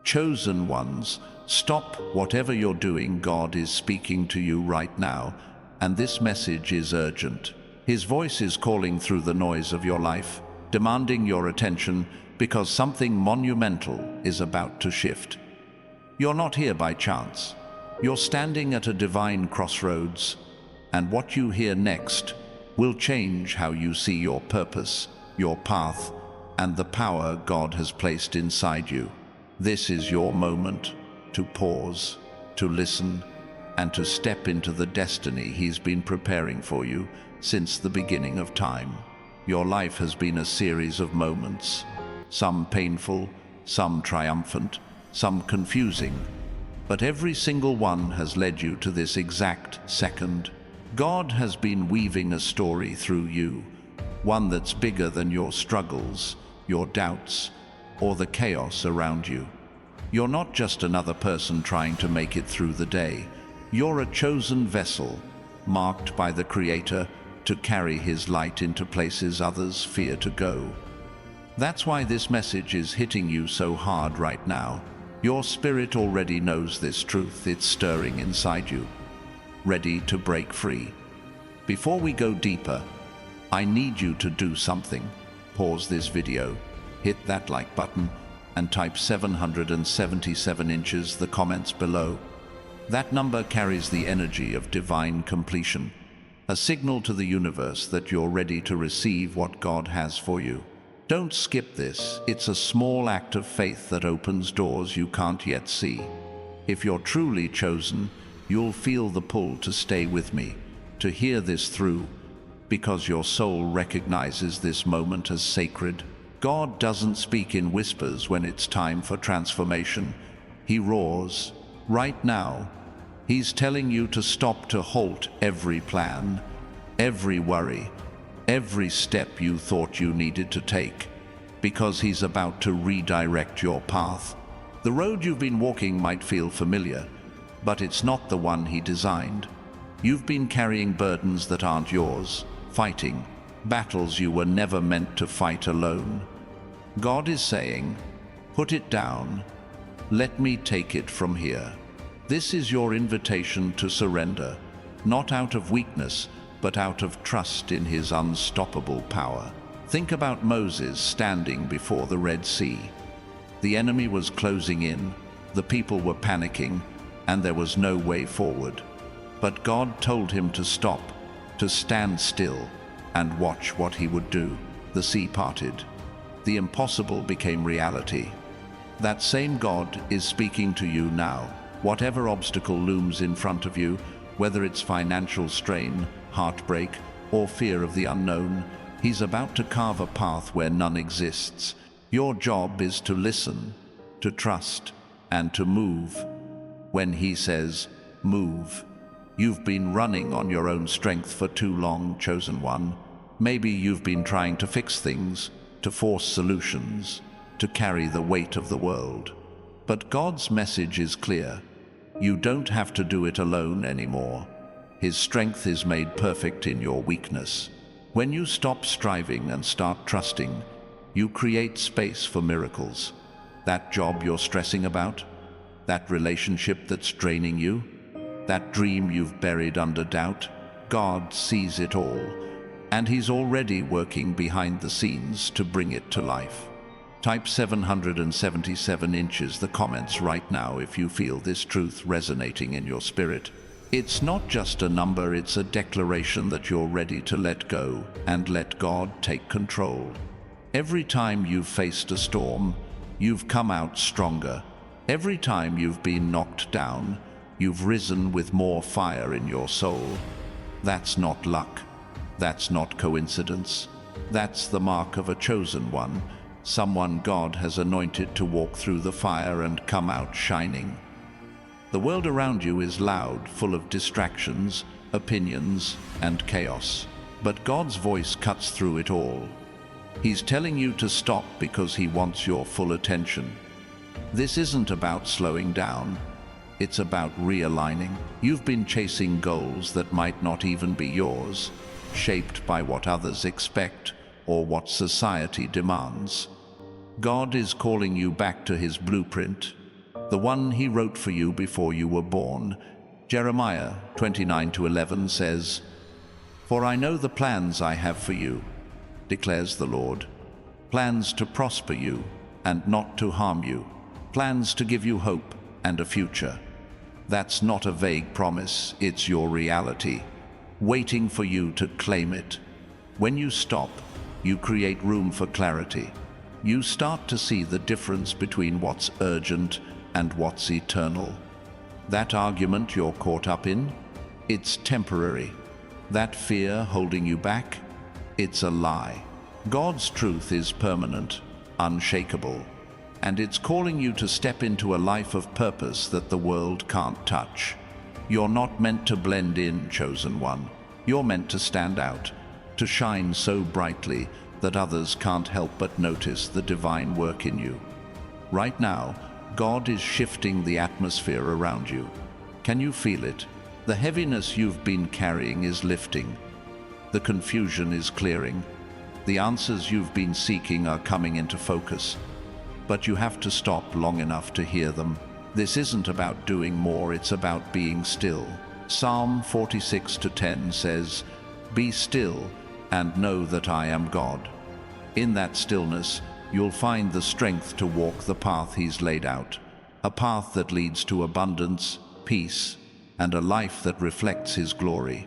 Chosen ones, stop whatever you're doing. God is speaking to you right now, and this message is urgent. His voice is calling through the noise of your life, demanding your attention because something monumental is about to shift. You're not here by chance. You're standing at a divine crossroads, and what you hear next will change how you see your purpose, your path, and the power God has placed inside you. This is your moment to pause, to listen, and to step into the destiny He's been preparing for you since the beginning of time. Your life has been a series of moments, some painful, some triumphant, some confusing, but every single one has led you to this exact second. God has been weaving a story through you, one that's bigger than your struggles, your doubts, or the chaos around you. You're not just another person trying to make it through the day. You're a chosen vessel, marked by the Creator to carry His light into places others fear to go. That's why this message is hitting you so hard right now. Your spirit already knows this truth. It's stirring inside you, ready to break free. Before we go deeper, I need you to do something. Pause this video, hit that like button, and type 777 inches the comments below. That number carries the energy of divine completion, a signal to the universe that you're ready to receive what God has for you. Don't skip this. It's a small act of faith that opens doors you can't yet see. If you're truly chosen, you'll feel the pull to stay with me, to hear this through, because your soul recognizes this moment as sacred. God doesn't speak in whispers when it's time for transformation. He roars. Right now, He's telling you to stop, to halt every plan, every worry, every step you thought you needed to take, because He's about to redirect your path. The road you've been walking might feel familiar, but it's not the one He designed. You've been carrying burdens that aren't yours, fighting battles you were never meant to fight alone. God is saying, put it down. Let me take it from here. This is your invitation to surrender, not out of weakness, but out of trust in His unstoppable power. Think about Moses standing before the Red Sea. The enemy was closing in, the people were panicking, and there was no way forward. But God told him to stop, to stand still, and watch what He would do. The sea parted. The impossible became reality. That same God is speaking to you now. Whatever obstacle looms in front of you, whether it's financial strain, heartbreak, or fear of the unknown, He's about to carve a path where none exists. Your job is to listen, to trust, and to move. When He says, move, you've been running on your own strength for too long, chosen one. Maybe you've been trying to fix things, to force solutions, to carry the weight of the world. But God's message is clear. You don't have to do it alone anymore. His strength is made perfect in your weakness. When you stop striving and start trusting, you create space for miracles. That job you're stressing about, that relationship that's draining you, that dream you've buried under doubt, God sees it all, and He's already working behind the scenes to bring it to life. Type 777 inches the comments right now if you feel this truth resonating in your spirit. It's not just a number, it's a declaration that you're ready to let go and let God take control. Every time you've faced a storm, you've come out stronger. Every time you've been knocked down, you've risen with more fire in your soul. That's not luck. That's not coincidence. That's the mark of a chosen one, someone God has anointed to walk through the fire and come out shining. The world around you is loud, full of distractions, opinions, and chaos. But God's voice cuts through it all. He's telling you to stop because He wants your full attention. This isn't about slowing down. It's about realigning. You've been chasing goals that might not even be yours, shaped by what others expect or what society demands. God is calling you back to His blueprint, the one he wrote for you before you were born. Jeremiah 29:11 says, "For I know the plans I have for you, declares the Lord, plans to prosper you and not to harm you, plans to give you hope and a future." That's not a vague promise, it's your reality, waiting for you to claim it. When you stop, you create room for clarity. You start to see the difference between what's urgent and what's eternal. That argument you're caught up in, it's temporary. That fear holding you back, it's a lie. God's truth is permanent, unshakable, and it's calling you to step into a life of purpose that the world can't touch. You're not meant to blend in, chosen one. You're meant to stand out, to shine so brightly that others can't help but notice the divine work in you. Right now, God is shifting the atmosphere around you. Can you feel it? The heaviness you've been carrying is lifting. The confusion is clearing. The answers you've been seeking are coming into focus. But you have to stop long enough to hear them. This isn't about doing more, it's about being still. Psalm 46:10 says, "Be still and know that I am God." In that stillness, you'll find the strength to walk the path He's laid out, a path that leads to abundance, peace, and a life that reflects His glory.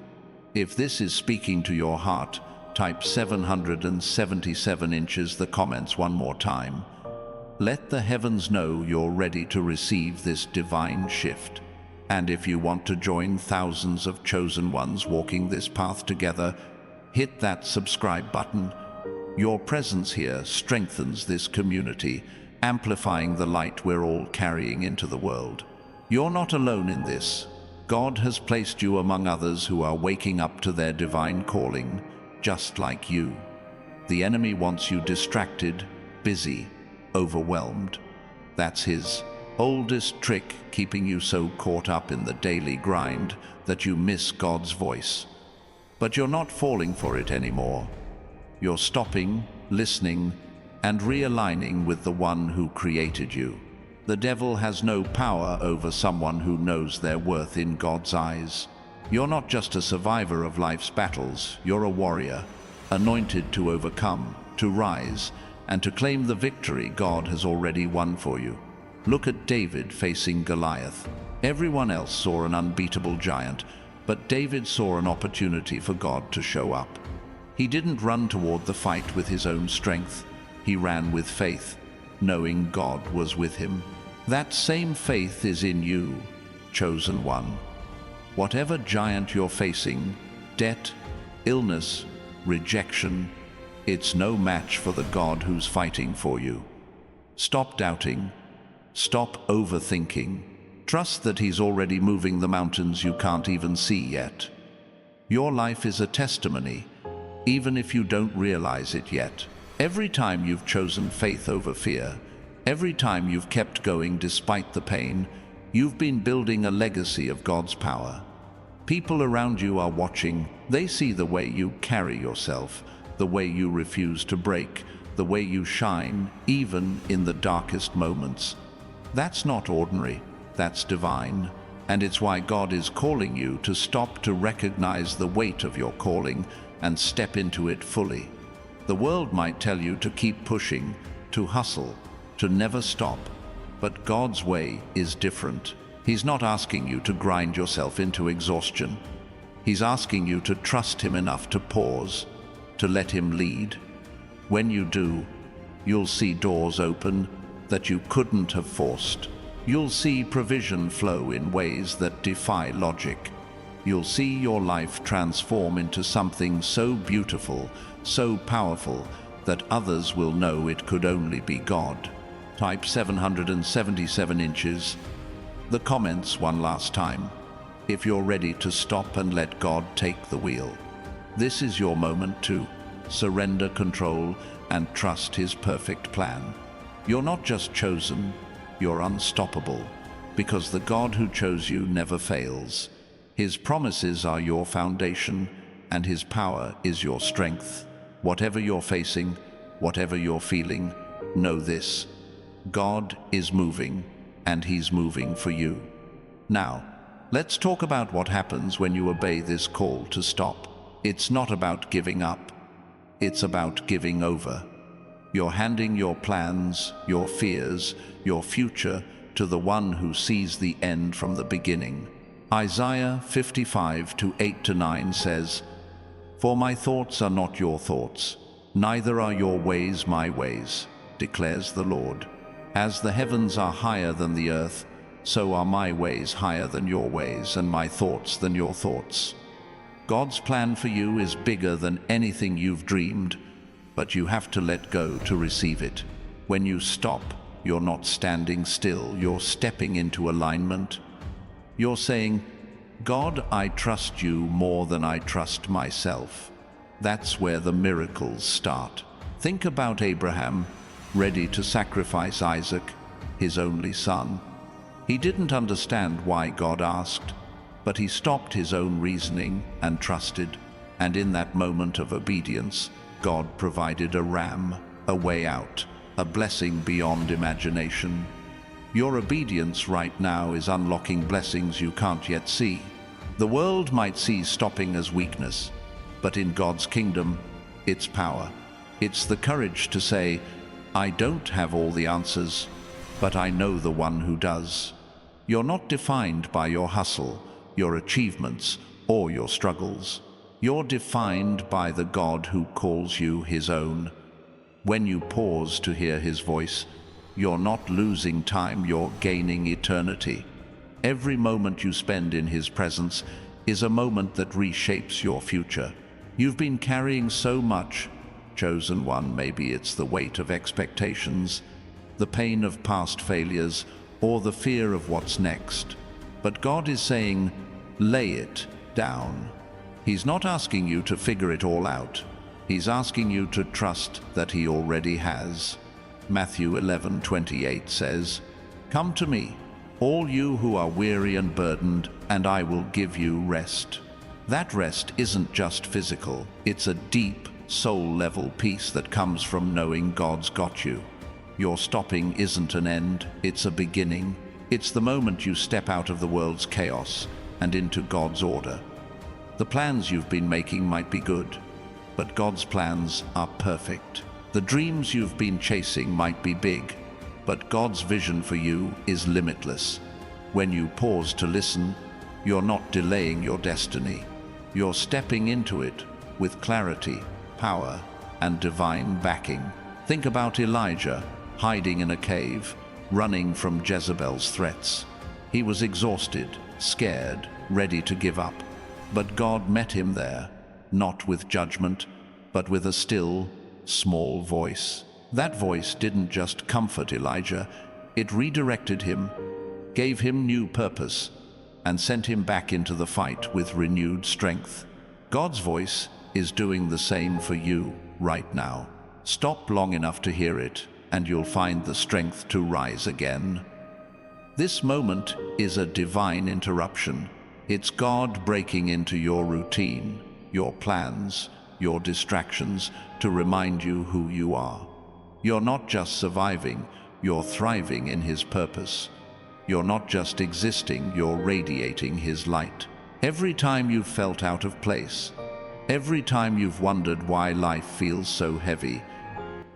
If this is speaking to your heart, type 777 inches the comments one more time. Let the heavens know you're ready to receive this divine shift. And if you want to join thousands of chosen ones walking this path together, hit that subscribe button. Your presence here strengthens this community, amplifying the light we're all carrying into the world. You're not alone in this. God has placed you among others who are waking up to their divine calling, just like you. The enemy wants you distracted, busy, overwhelmed. That's his oldest trick, keeping you so caught up in the daily grind that you miss God's voice. But you're not falling for it anymore. You're stopping, listening, and realigning with the one who created you. The devil has no power over someone who knows their worth in God's eyes. You're not just a survivor of life's battles, you're a warrior, anointed to overcome, to rise, and to claim the victory God has already won for you. Look at David facing Goliath. Everyone else saw an unbeatable giant, but David saw an opportunity for God to show up. He didn't run toward the fight with his own strength. He ran with faith, knowing God was with him. That same faith is in you, chosen one. Whatever giant you're facing, debt, illness, rejection, it's no match for the God who's fighting for you. Stop doubting. Stop overthinking. Trust that He's already moving the mountains you can't even see yet. Your life is a testimony, even if you don't realize it yet. Every time you've chosen faith over fear, every time you've kept going despite the pain, you've been building a legacy of God's power. People around you are watching. They see the way you carry yourself, the way you refuse to break, the way you shine, even in the darkest moments. That's not ordinary, that's divine. And it's why God is calling you to stop, to recognize the weight of your calling and step into it fully. The world might tell you to keep pushing, to hustle, to never stop. But God's way is different. He's not asking you to grind yourself into exhaustion. He's asking you to trust Him enough to pause, to let Him lead. When you do, you'll see doors open that you couldn't have forced. You'll see provision flow in ways that defy logic. You'll see your life transform into something so beautiful, so powerful, that others will know it could only be God. Type 777 inches. The comments one last time, if you're ready to stop and let God take the wheel. This is your moment to surrender control and trust His perfect plan. You're not just chosen, you're unstoppable, because the God who chose you never fails. His promises are your foundation, and His power is your strength. Whatever you're facing, whatever you're feeling, know this: God is moving. and He's moving for you. Now, let's talk about what happens when you obey this call to stop. It's not about giving up. It's about giving over. You're handing your plans, your fears, your future to the one who sees the end from the beginning. Isaiah 55:8-9 says, "For my thoughts are not your thoughts, neither are your ways my ways, declares the Lord. As the heavens are higher than the earth, so are my ways higher than your ways, and my thoughts than your thoughts." God's plan for you is bigger than anything you've dreamed, but you have to let go to receive it. When you stop, you're not standing still, you're stepping into alignment. You're saying, "God, I trust you more than I trust myself." That's where the miracles start. Think about Abraham, ready to sacrifice Isaac, his only son. He didn't understand why God asked, but he stopped his own reasoning and trusted. And in that moment of obedience, God provided a ram, a way out, a blessing beyond imagination. Your obedience right now is unlocking blessings you can't yet see. The world might see stopping as weakness, but in God's kingdom, it's power. It's the courage to say, "I don't have all the answers, but I know the one who does." You're not defined by your hustle, your achievements, or your struggles. You're defined by the God who calls you His own. When you pause to hear His voice, you're not losing time, you're gaining eternity. Every moment you spend in His presence is a moment that reshapes your future. You've been carrying so much, chosen one. Maybe it's the weight of expectations, the pain of past failures, or the fear of what's next. But God is saying, lay it down. He's not asking you to figure it all out. He's asking you to trust that He already has. Matthew 11:28 says, "Come to me, all you who are weary and burdened, and I will give you rest." That rest isn't just physical. It's a deep, soul-level peace that comes from knowing God's got you. Your stopping isn't an end, it's a beginning. It's the moment you step out of the world's chaos and into God's order. The plans you've been making might be good, but God's plans are perfect. The dreams you've been chasing might be big, but God's vision for you is limitless. When you pause to listen, you're not delaying your destiny. You're stepping into it with clarity, power, and divine backing. Think about Elijah, hiding in a cave, running from Jezebel's threats. He was exhausted, scared, ready to give up. But God met him there, not with judgment, but with a still, small voice. That voice didn't just comfort Elijah, it redirected him, gave him new purpose, and sent him back into the fight with renewed strength. God's voice is doing the same for you right now. Stop long enough to hear it, and you'll find the strength to rise again. This moment is a divine interruption. It's God breaking into your routine, your plans, your distractions, to remind you who you are. You're not just surviving, you're thriving in His purpose. You're not just existing, you're radiating His light. Every time you've felt out of place, every time you've wondered why life feels so heavy,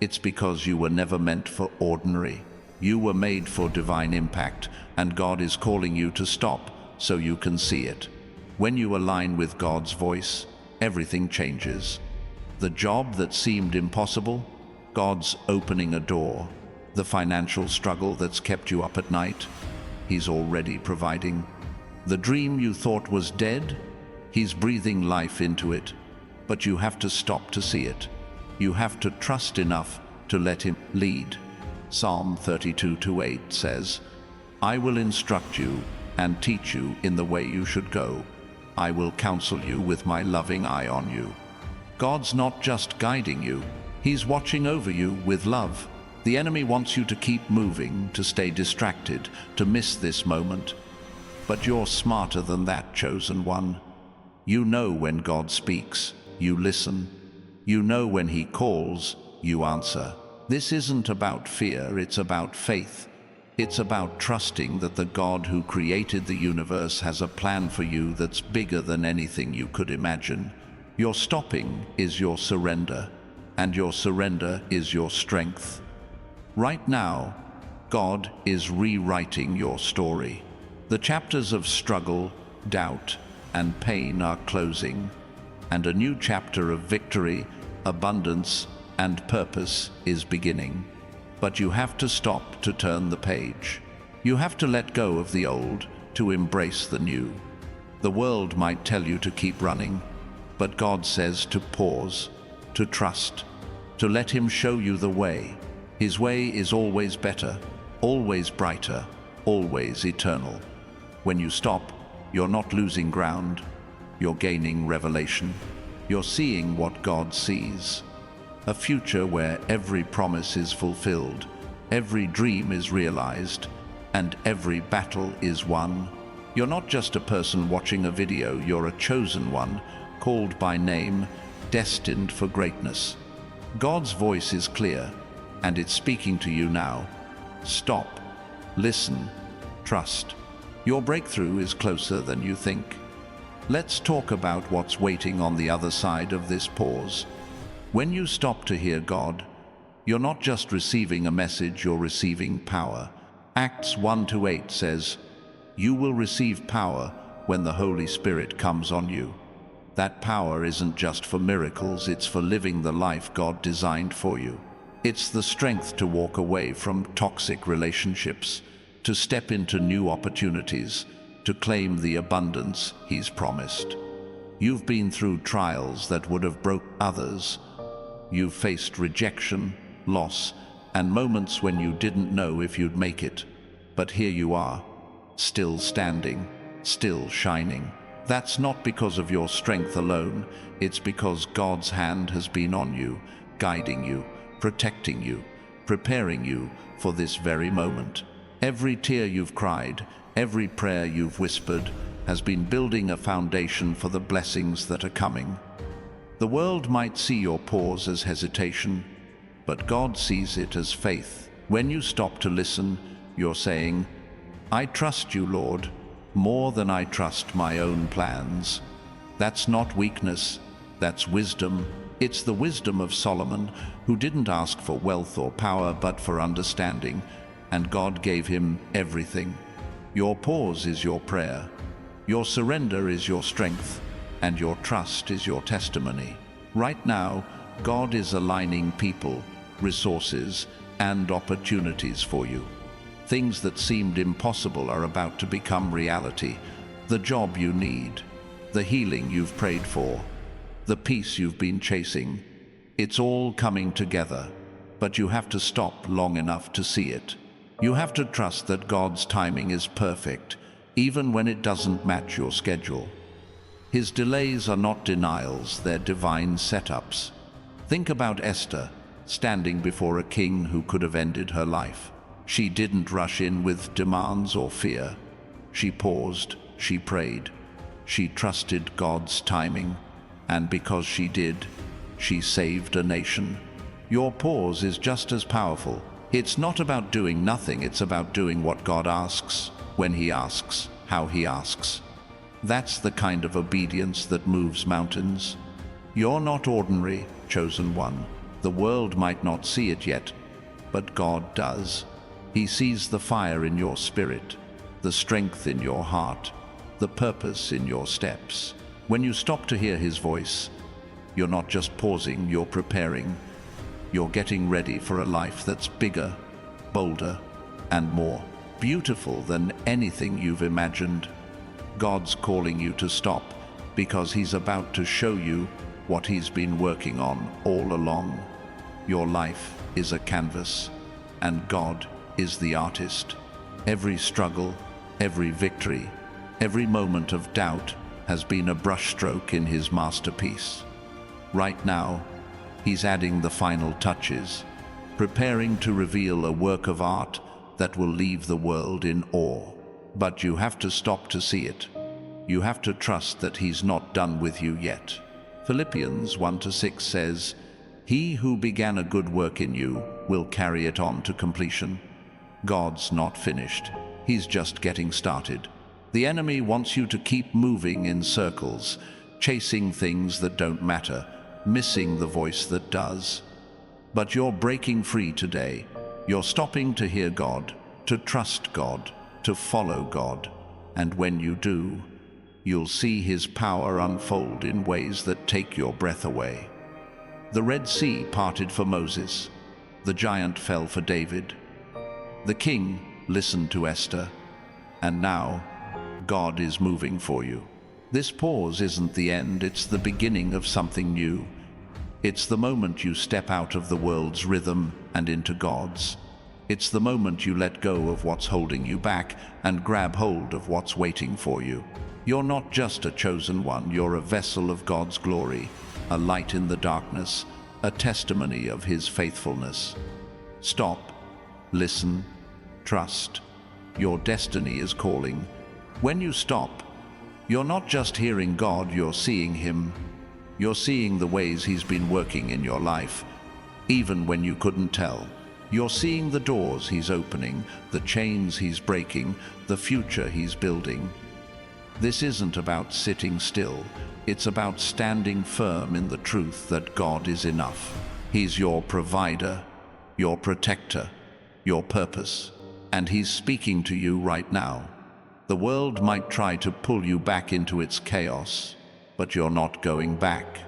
it's because you were never meant for ordinary. You were made for divine impact, and God is calling you to stop so you can see it. When you align with God's voice, everything changes. The job that seemed impossible, God's opening a door. The financial struggle that's kept you up at night, He's already providing. The dream you thought was dead, He's breathing life into it. But you have to stop to see it. You have to trust enough to let Him lead. Psalm 32:8 says, "I will instruct you and teach you in the way you should go. I will counsel you with my loving eye on you." God's not just guiding you, He's watching over you with love. The enemy wants you to keep moving, to stay distracted, to miss this moment. But you're smarter than that, chosen one. You know when God speaks, you listen. You know when He calls, you answer. This isn't about fear, it's about faith. It's about trusting that the God who created the universe has a plan for you that's bigger than anything you could imagine. Your stopping is your surrender, and your surrender is your strength. Right now, God is rewriting your story. The chapters of struggle, doubt, and pain are closing, and a new chapter of victory, abundance, and purpose is beginning. But you have to stop to turn the page. You have to let go of the old to embrace the new. The world might tell you to keep running, but God says to pause, to trust, to let Him show you the way. His way is always better, always brighter, always eternal. When you stop, you're not losing ground, you're gaining revelation. You're seeing what God sees. A future where every promise is fulfilled, every dream is realized, and every battle is won. You're not just a person watching a video, you're a chosen one, called by name, destined for greatness. God's voice is clear, and it's speaking to you now. Stop, listen, trust. Your breakthrough is closer than you think. Let's talk about what's waiting on the other side of this pause. When you stop to hear God, you're not just receiving a message, you're receiving power. Acts 1-8 says, "You will receive power when the Holy Spirit comes on you." That power isn't just for miracles, it's for living the life God designed for you. It's the strength to walk away from toxic relationships, to step into new opportunities, to claim the abundance He's promised. You've been through trials that would have broke others. You've faced rejection, loss, and moments when you didn't know if you'd make it. But here you are, still standing, still shining. That's not because of your strength alone, it's because God's hand has been on you, guiding you, protecting you, preparing you for this very moment. Every tear you've cried, every prayer you've whispered, has been building a foundation for the blessings that are coming. The world might see your pause as hesitation, but God sees it as faith. When you stop to listen, you're saying, "I trust you, Lord, more than I trust my own plans." That's not weakness, that's wisdom. It's the wisdom of Solomon, who didn't ask for wealth or power, but for understanding, and God gave him everything. Your pause is your prayer, your surrender is your strength, and your trust is your testimony. Right now, God is aligning people, resources, and opportunities for you. Things that seemed impossible are about to become reality. The job you need, the healing you've prayed for, the peace you've been chasing. It's all coming together, but you have to stop long enough to see it. You have to trust that God's timing is perfect, even when it doesn't match your schedule. His delays are not denials, they're divine setups. Think about Esther, standing before a king who could have ended her life. She didn't rush in with demands or fear. She paused, she prayed, she trusted God's timing, and because she did, she saved a nation. Your pause is just as powerful. It's not about doing nothing, it's about doing what God asks, when He asks, how He asks. That's the kind of obedience that moves mountains. You're not ordinary, chosen one. The world might not see it yet, but God does. He sees the fire in your spirit, the strength in your heart, the purpose in your steps. When you stop to hear His voice, you're not just pausing, you're preparing. You're getting ready for a life that's bigger, bolder, and more beautiful than anything you've imagined. God's calling you to stop because He's about to show you what He's been working on all along. Your life is a canvas, and God is the artist. Every struggle, every victory, every moment of doubt has been a brushstroke in His masterpiece. Right now, He's adding the final touches, preparing to reveal a work of art that will leave the world in awe. But you have to stop to see it. You have to trust that He's not done with you yet. Philippians 1-6 says, "He who began a good work in you will carry it on to completion." God's not finished. He's just getting started. The enemy wants you to keep moving in circles, chasing things that don't matter, missing the voice that does. But you're breaking free today. You're stopping to hear God, to trust God, to follow God. And when you do, you'll see His power unfold in ways that take your breath away. The Red Sea parted for Moses. The giant fell for David. The king listened to Esther. And now, God is moving for you. This pause isn't the end, it's the beginning of something new. It's the moment you step out of the world's rhythm and into God's. It's the moment you let go of what's holding you back and grab hold of what's waiting for you. You're not just a chosen one, you're a vessel of God's glory, a light in the darkness, a testimony of His faithfulness. Stop, listen, trust. Your destiny is calling. When you stop, you're not just hearing God, you're seeing Him. You're seeing the ways He's been working in your life, even when you couldn't tell. You're seeing the doors He's opening, the chains He's breaking, the future He's building. This isn't about sitting still. It's about standing firm in the truth that God is enough. He's your provider, your protector, your purpose. And He's speaking to you right now. The world might try to pull you back into its chaos, but you're not going back.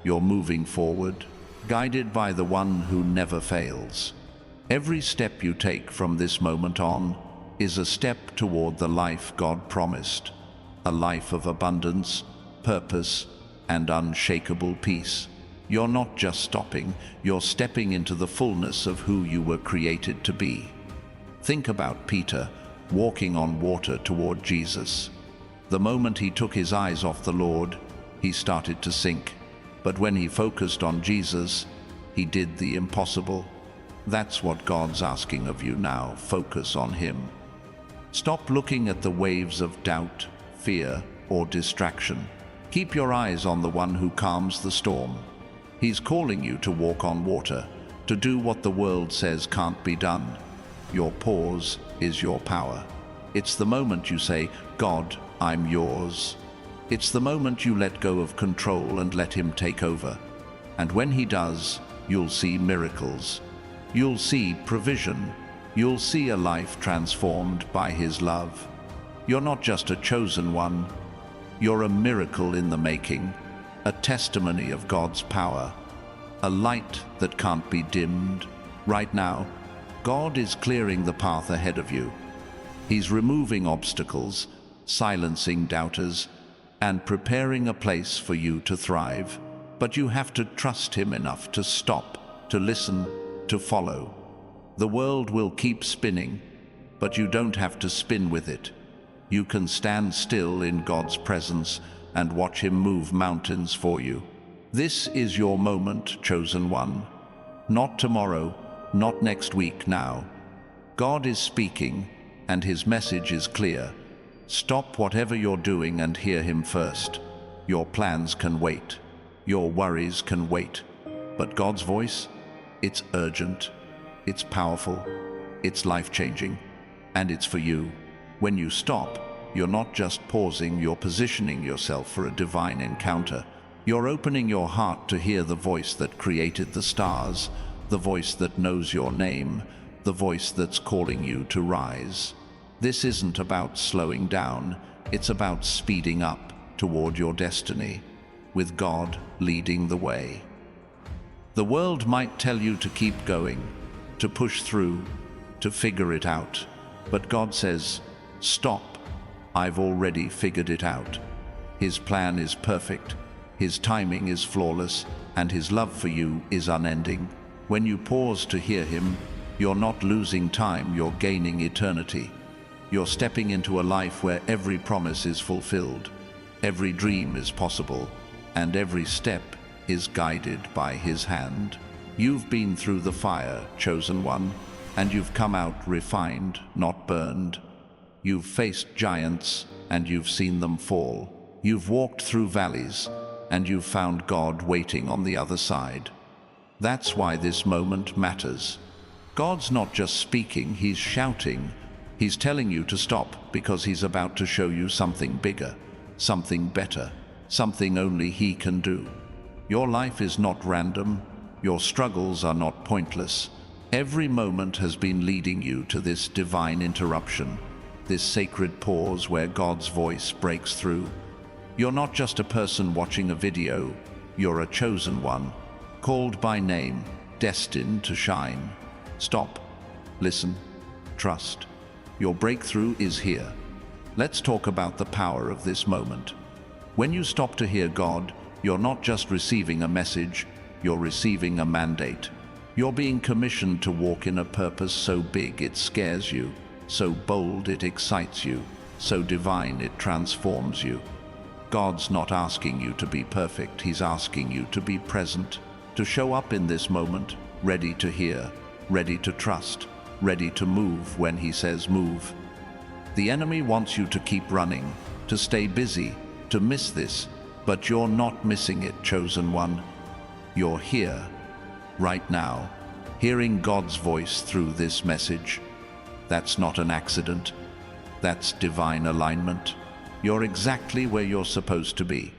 You're moving forward, guided by the one who never fails. Every step you take from this moment on is a step toward the life God promised, a life of abundance, purpose, and unshakable peace. You're not just stopping, you're stepping into the fullness of who you were created to be. Think about Peter walking on water toward Jesus. The moment he took his eyes off the Lord, he started to sink. But when he focused on Jesus, he did the impossible. That's what God's asking of you now. Focus on Him. Stop looking at the waves of doubt, fear, or distraction. Keep your eyes on the one who calms the storm. He's calling you to walk on water, to do what the world says can't be done. Your pause is your power. It's the moment you say, God, I'm yours. It's the moment you let go of control and let Him take over. And when He does, you'll see miracles. You'll see provision. You'll see a life transformed by His love. You're not just a chosen one. You're a miracle in the making, a testimony of God's power, a light that can't be dimmed. Right now, God is clearing the path ahead of you. He's removing obstacles, silencing doubters, and preparing a place for you to thrive. But you have to trust Him enough to stop, to listen, to follow. The world will keep spinning, but you don't have to spin with it. You can stand still in God's presence and watch Him move mountains for you. This is your moment, chosen one. Not tomorrow, not next week, now. God is speaking, and His message is clear. Stop whatever you're doing and hear Him first. Your plans can wait. Your worries can wait. But God's voice? It's urgent. It's powerful. It's life-changing. And it's for you. When you stop, you're not just pausing, you're positioning yourself for a divine encounter. You're opening your heart to hear the voice that created the stars, the voice that knows your name, the voice that's calling you to rise. This isn't about slowing down, it's about speeding up toward your destiny, with God leading the way. The world might tell you to keep going, to push through, to figure it out, but God says, stop, I've already figured it out. His plan is perfect, His timing is flawless, and His love for you is unending. When you pause to hear Him, you're not losing time, you're gaining eternity. You're stepping into a life where every promise is fulfilled, every dream is possible, and every step is guided by His hand. You've been through the fire, chosen one, and you've come out refined, not burned. You've faced giants, and you've seen them fall. You've walked through valleys, and you've found God waiting on the other side. That's why this moment matters. God's not just speaking, he's shouting. He's telling you to stop because he's about to show you something bigger, something better, something only he can do. Your life is not random. Your struggles are not pointless. Every moment has been leading you to this divine interruption, this sacred pause where God's voice breaks through. You're not just a person watching a video. You're a chosen one, called by name, destined to shine. Stop, listen, trust. Your breakthrough is here. Let's talk about the power of this moment. When you stop to hear God, you're not just receiving a message, you're receiving a mandate. You're being commissioned to walk in a purpose so big it scares you, so bold it excites you, so divine it transforms you. God's not asking you to be perfect, he's asking you to be present, to show up in this moment, ready to hear, ready to trust, ready to move when he says move. The enemy wants you to keep running, to stay busy, to miss this, but you're not missing it, chosen one. You're here, right now, hearing God's voice through this message. That's not an accident. That's divine alignment. You're exactly where you're supposed to be,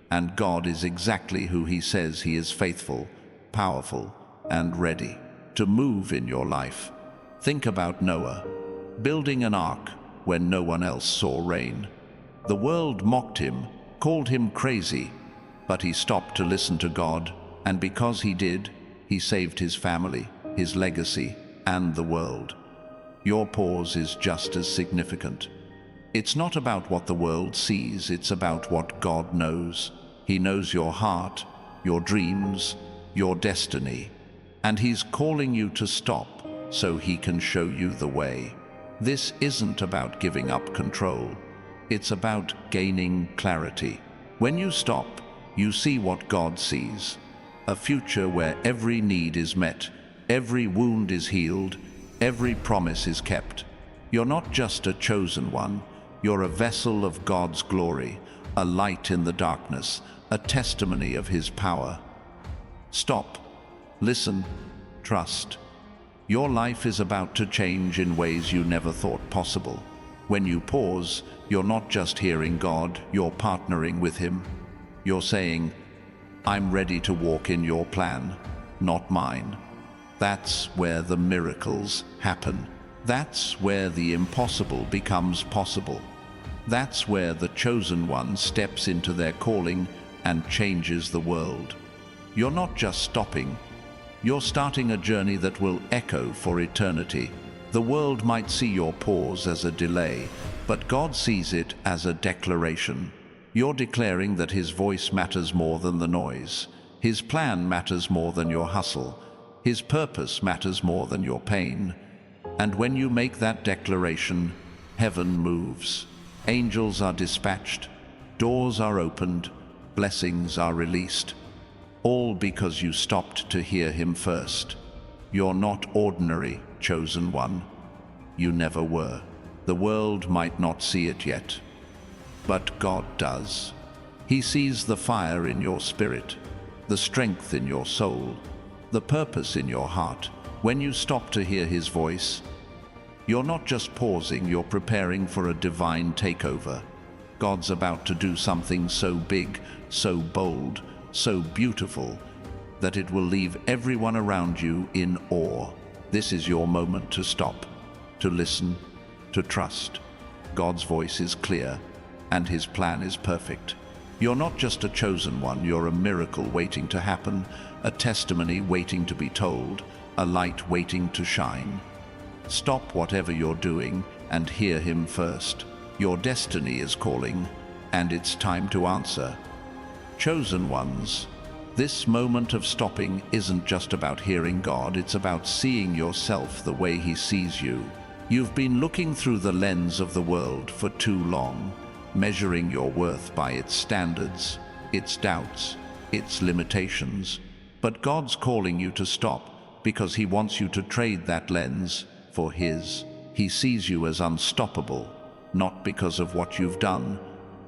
and God is exactly who he says he is: faithful, powerful, and ready to move in your life. Think about Noah, building an ark when no one else saw rain. The world mocked him, called him crazy, but he stopped to listen to God, and because he did, he saved his family, his legacy, and the world. Your pause is just as significant. It's not about what the world sees, it's about what God knows. He knows your heart, your dreams, your destiny, and he's calling you to stop so he can show you the way. This isn't about giving up control. It's about gaining clarity. When you stop, you see what God sees. A future where every need is met, every wound is healed, every promise is kept. You're not just a chosen one, you're a vessel of God's glory, a light in the darkness, a testimony of his power. Stop, listen, trust. Your life is about to change in ways you never thought possible. When you pause, you're not just hearing God, you're partnering with him. You're saying, I'm ready to walk in your plan, not mine. That's where the miracles happen. That's where the impossible becomes possible. That's where the chosen one steps into their calling and changes the world. You're not just stopping, you're starting a journey that will echo for eternity. The world might see your pause as a delay, but God sees it as a declaration. You're declaring that his voice matters more than the noise. His plan matters more than your hustle. His purpose matters more than your pain. And when you make that declaration, heaven moves. Angels are dispatched, doors are opened, blessings are released. All because you stopped to hear him first. You're not ordinary, chosen one. You never were. The world might not see it yet, but God does. He sees the fire in your spirit, the strength in your soul, the purpose in your heart. When you stop to hear his voice, you're not just pausing, you're preparing for a divine takeover. God's about to do something so big, so bold, so beautiful, that it will leave everyone around you in awe. This is your moment to stop, to listen, to trust. God's voice is clear, and his plan is perfect. You're not just a chosen one, you're a miracle waiting to happen, a testimony waiting to be told, a light waiting to shine. Stop whatever you're doing and hear him first. Your destiny is calling, and it's time to answer. Chosen ones, this moment of stopping isn't just about hearing God, it's about seeing yourself the way he sees you. You've been looking through the lens of the world for too long, measuring your worth by its standards, its doubts, its limitations. But God's calling you to stop because he wants you to trade that lens for his. He sees you as unstoppable, not because of what you've done,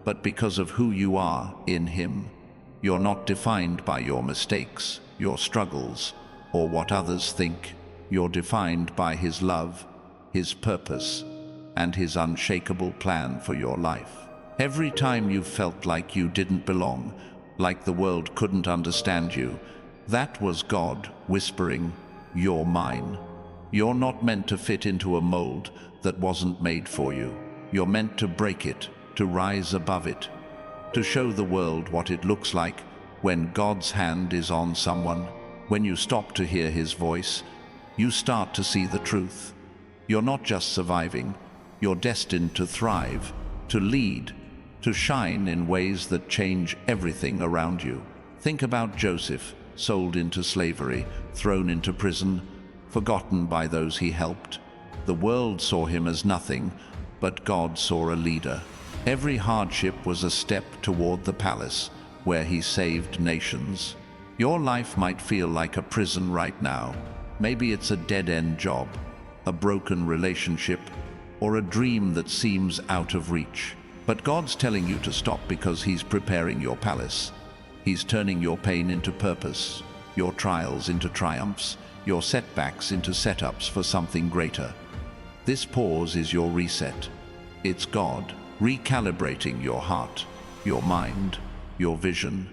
but because of who you are in him. You're not defined by your mistakes, your struggles, or what others think. You're defined by His love, His purpose, and His unshakable plan for your life. Every time you felt like you didn't belong, like the world couldn't understand you, that was God whispering, "You're mine." You're not meant to fit into a mold that wasn't made for you. You're meant to break it, to rise above it, to show the world what it looks like when God's hand is on someone. When you stop to hear His voice, you start to see the truth. You're not just surviving, you're destined to thrive, to lead, to shine in ways that change everything around you. Think about Joseph, sold into slavery, thrown into prison, forgotten by those he helped. The world saw him as nothing, but God saw a leader. Every hardship was a step toward the palace, where he saved nations. Your life might feel like a prison right now. Maybe it's a dead-end job, a broken relationship, or a dream that seems out of reach. But God's telling you to stop because He's preparing your palace. He's turning your pain into purpose, your trials into triumphs, your setbacks into setups for something greater. This pause is your reset. It's God recalibrating your heart, your mind, your vision.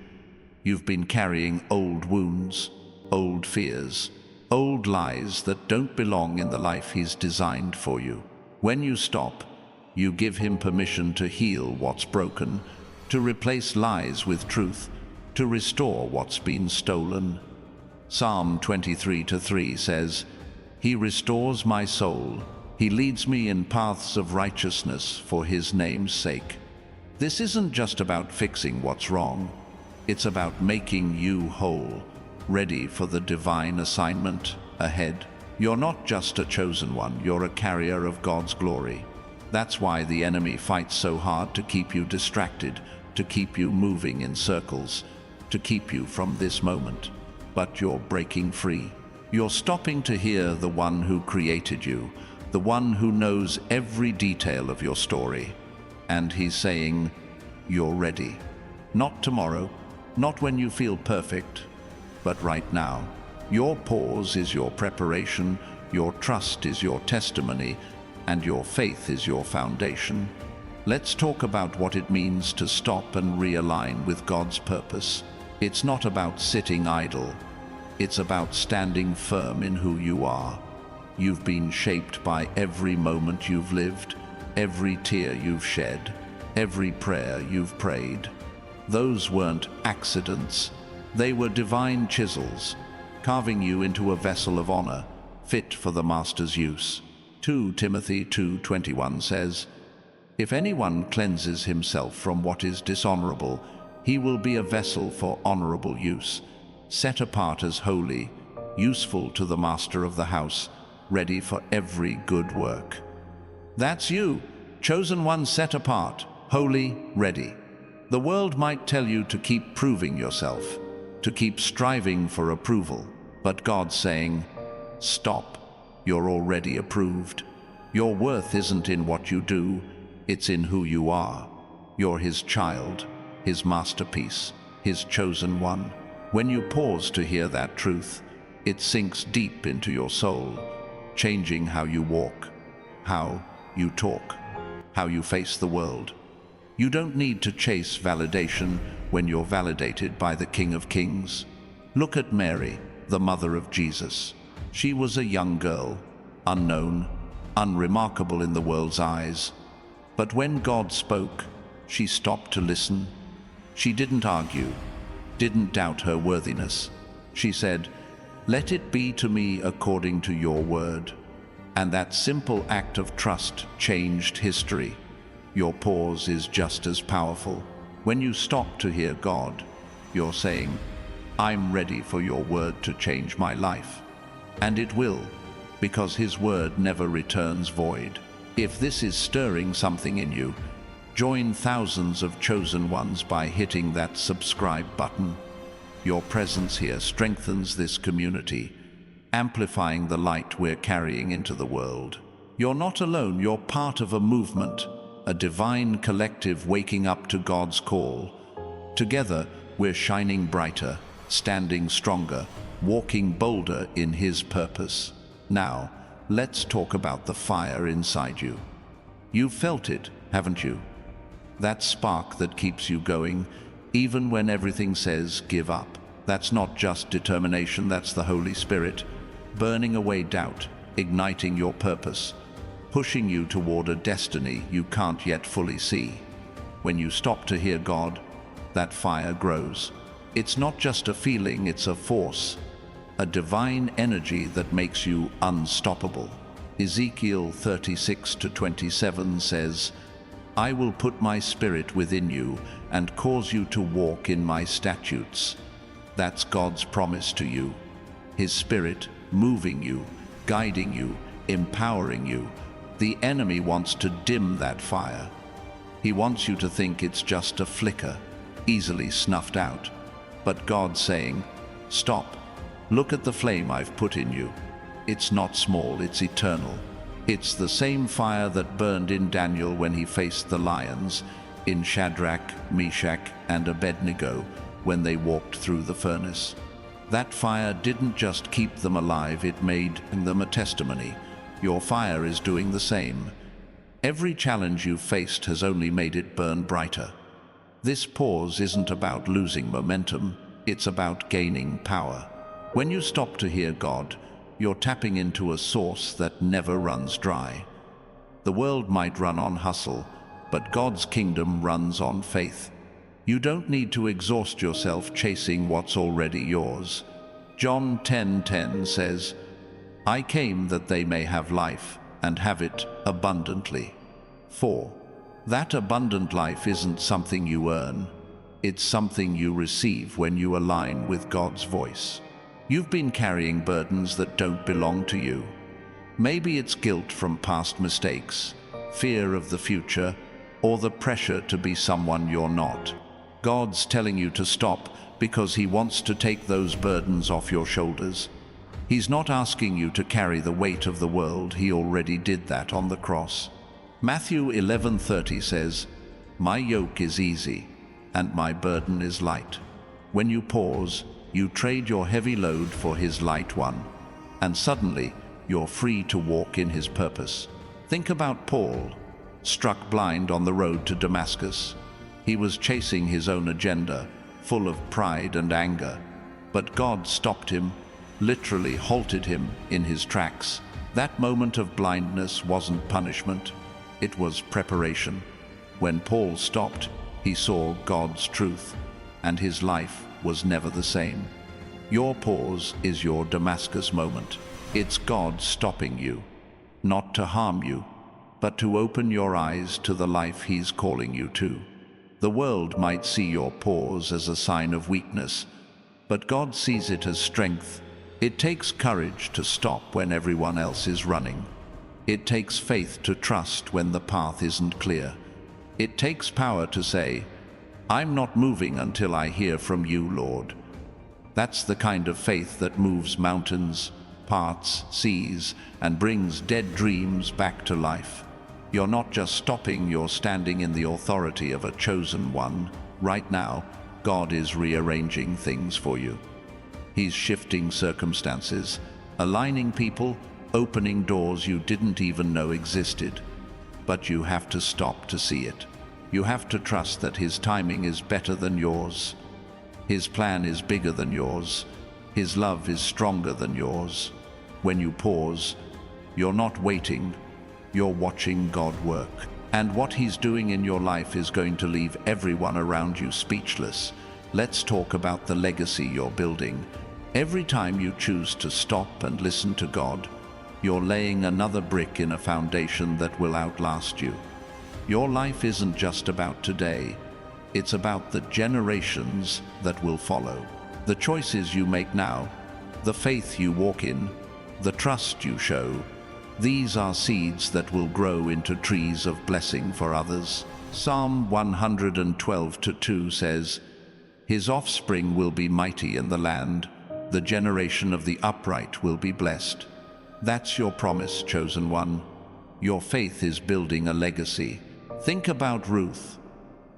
You've been carrying old wounds, old fears, old lies that don't belong in the life He's designed for you. When you stop, you give Him permission to heal what's broken, to replace lies with truth, to restore what's been stolen. Psalm 23:3 says, "He restores my soul. He leads me in paths of righteousness for His name's sake." This isn't just about fixing what's wrong. It's about making you whole, ready for the divine assignment ahead. You're not just a chosen one, you're a carrier of God's glory. That's why the enemy fights so hard to keep you distracted, to keep you moving in circles, to keep you from this moment. But you're breaking free. You're stopping to hear the one who created you, the one who knows every detail of your story. And He's saying, you're ready. Not tomorrow, not when you feel perfect, but right now. Your pause is your preparation, your trust is your testimony, and your faith is your foundation. Let's talk about what it means to stop and realign with God's purpose. It's not about sitting idle. It's about standing firm in who you are. You've been shaped by every moment you've lived, every tear you've shed, every prayer you've prayed. Those weren't accidents. They were divine chisels, carving you into a vessel of honor, fit for the Master's use. 2 Timothy 2:21 says, "If anyone cleanses himself from what is dishonorable, he will be a vessel for honorable use, set apart as holy, useful to the master of the house, ready for every good work." That's you, chosen one, set apart, holy, ready. The world might tell you to keep proving yourself, to keep striving for approval, but God's saying, stop. You're already approved. Your worth isn't in what you do, it's in who you are. You're His child, His masterpiece, His chosen one. When you pause to hear that truth, it sinks deep into your soul, changing how you walk, how you talk, how you face the world. You don't need to chase validation when you're validated by the King of Kings. Look at Mary, the mother of Jesus. She was a young girl, unknown, unremarkable in the world's eyes. But when God spoke, she stopped to listen. She didn't argue, didn't doubt her worthiness. She said, "Let it be to me according to your word." And that simple act of trust changed history. Your pause is just as powerful. When you stop to hear God, you're saying, "I'm ready for your word to change my life." And it will, because His word never returns void. If this is stirring something in you, join thousands of chosen ones by hitting that subscribe button. Your presence here strengthens this community, amplifying the light we're carrying into the world. You're not alone, you're part of a movement, a divine collective waking up to God's call. Together, we're shining brighter, standing stronger, walking bolder in His purpose. Now, let's talk about the fire inside you. You've felt it, haven't you? That spark that keeps you going, even when everything says give up. That's not just determination, that's the Holy Spirit, burning away doubt, igniting your purpose, pushing you toward a destiny you can't yet fully see. When you stop to hear God, that fire grows. It's not just a feeling, it's a force, a divine energy that makes you unstoppable. Ezekiel 36:27 says, I will put my spirit within you and cause you to walk in my statutes. That's God's promise to you. His spirit moving you, guiding you, empowering you. The enemy wants to dim that fire. He wants you to think it's just a flicker, easily snuffed out. But God's saying, stop. Look at the flame I've put in you. It's not small, it's eternal. It's the same fire that burned in Daniel when he faced the lions, in Shadrach, Meshach, and Abednego when they walked through the furnace. That fire didn't just keep them alive, it made them a testimony. Your fire is doing the same. Every challenge you've faced has only made it burn brighter. This pause isn't about losing momentum, it's about gaining power. When you stop to hear God, you're tapping into a source that never runs dry. The world might run on hustle, but God's kingdom runs on faith. You don't need to exhaust yourself chasing what's already yours. John 10:10 says, I came that they may have life and have it abundantly. 4. That abundant life isn't something you earn. It's something you receive when you align with God's voice. You've been carrying burdens that don't belong to you. Maybe it's guilt from past mistakes, fear of the future, or the pressure to be someone you're not. God's telling you to stop because He wants to take those burdens off your shoulders. He's not asking you to carry the weight of the world. He already did that on the cross. Matthew 11:30 says, My yoke is easy, and my burden is light. When you pause, you trade your heavy load for His light one, and suddenly you're free to walk in His purpose. Think about Paul, struck blind on the road to Damascus. He was chasing his own agenda, full of pride and anger, but God stopped him, literally halted him in his tracks. That moment of blindness wasn't punishment, it was preparation. When Paul stopped, he saw God's truth, and his life was never the same. Your pause is your Damascus moment. It's God stopping you, not to harm you, but to open your eyes to the life He's calling you to. The world might see your pause as a sign of weakness, but God sees it as strength. It takes courage to stop when everyone else is running. It takes faith to trust when the path isn't clear. It takes power to say, I'm not moving until I hear from you, Lord. That's the kind of faith that moves mountains, parts seas, and brings dead dreams back to life. You're not just stopping, you're standing in the authority of a chosen one. Right now, God is rearranging things for you. He's shifting circumstances, aligning people, opening doors you didn't even know existed. But you have to stop to see it. You have to trust that His timing is better than yours. His plan is bigger than yours. His love is stronger than yours. When you pause, you're not waiting, you're watching God work. And what He's doing in your life is going to leave everyone around you speechless. Let's talk about the legacy you're building. Every time you choose to stop and listen to God, you're laying another brick in a foundation that will outlast you. Your life isn't just about today, it's about the generations that will follow. The choices you make now, the faith you walk in, the trust you show, these are seeds that will grow into trees of blessing for others. Psalm 112:2 says, His offspring will be mighty in the land, the generation of the upright will be blessed. That's your promise, chosen one. Your faith is building a legacy. Think about Ruth,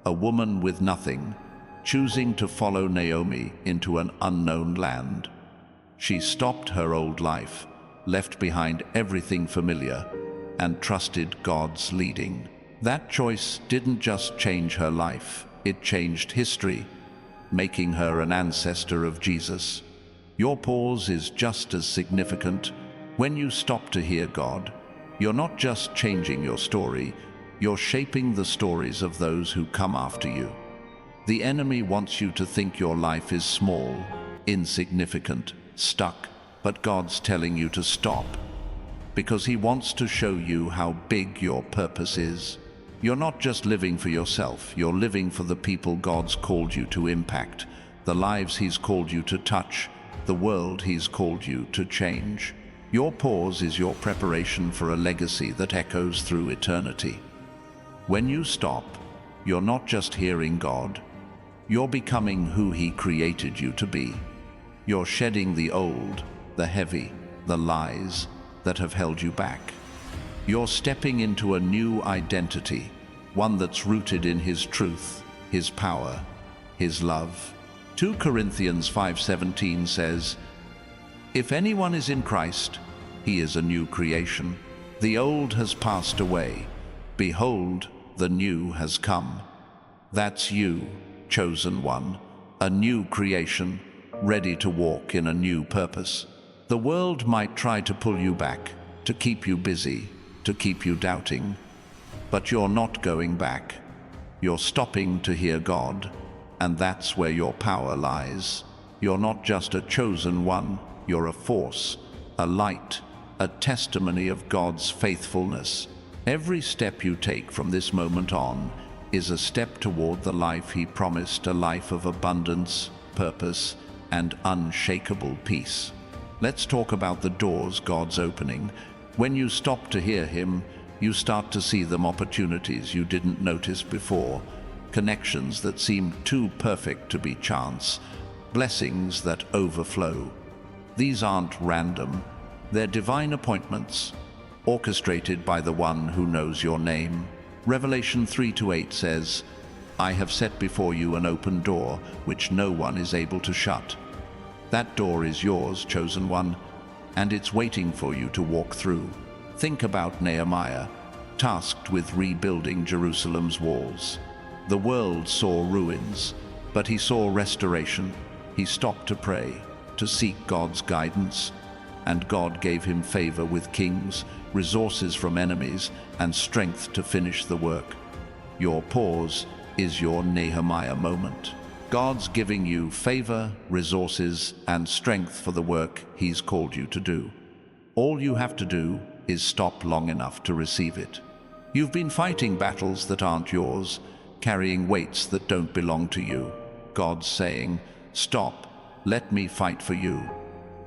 a woman with nothing, choosing to follow Naomi into an unknown land. She stopped her old life, left behind everything familiar, and trusted God's leading. That choice didn't just change her life, it changed history, making her an ancestor of Jesus. Your pause is just as significant. When you stop to hear God, you're not just changing your story, you're shaping the stories of those who come after you. The enemy wants you to think your life is small, insignificant, stuck, but God's telling you to stop, because he wants to show you how big your purpose is. You're not just living for yourself, you're living for the people God's called you to impact, the lives he's called you to touch, the world he's called you to change. Your pause is your preparation for a legacy that echoes through eternity. When you stop, you're not just hearing God, you're becoming who he created you to be. You're shedding the old, the heavy, the lies that have held you back. You're stepping into a new identity, one that's rooted in his truth, his power, his love. 2 Corinthians 5:17 says, "If anyone is in Christ, he is a new creation. The old has passed away. Behold, the new has come." That's you, chosen one, a new creation, ready to walk in a new purpose. The world might try to pull you back, to keep you busy, to keep you doubting, but you're not going back. You're stopping to hear God, and that's where your power lies. You're not just a chosen one, you're a force, a light, a testimony of God's faithfulness. Every step you take from this moment on is a step toward the life he promised, a life of abundance, purpose, and unshakable peace. Let's talk about the doors God's opening. When you stop to hear him, you start to see them, opportunities you didn't notice before, connections that seemed too perfect to be chance, blessings that overflow. These aren't random, they're divine appointments, orchestrated by the one who knows your name. Revelation 3:8 says, "I have set before you an open door, which no one is able to shut." That door is yours, chosen one, and it's waiting for you to walk through. Think about Nehemiah, tasked with rebuilding Jerusalem's walls. The world saw ruins, but he saw restoration. He stopped to pray, to seek God's guidance, and God gave him favor with kings, resources from enemies, and strength to finish the work. Your pause is your Nehemiah moment. God's giving you favor, resources, and strength for the work he's called you to do. All you have to do is stop long enough to receive it. You've been fighting battles that aren't yours, carrying weights that don't belong to you. God's saying, "Stop, let me fight for you."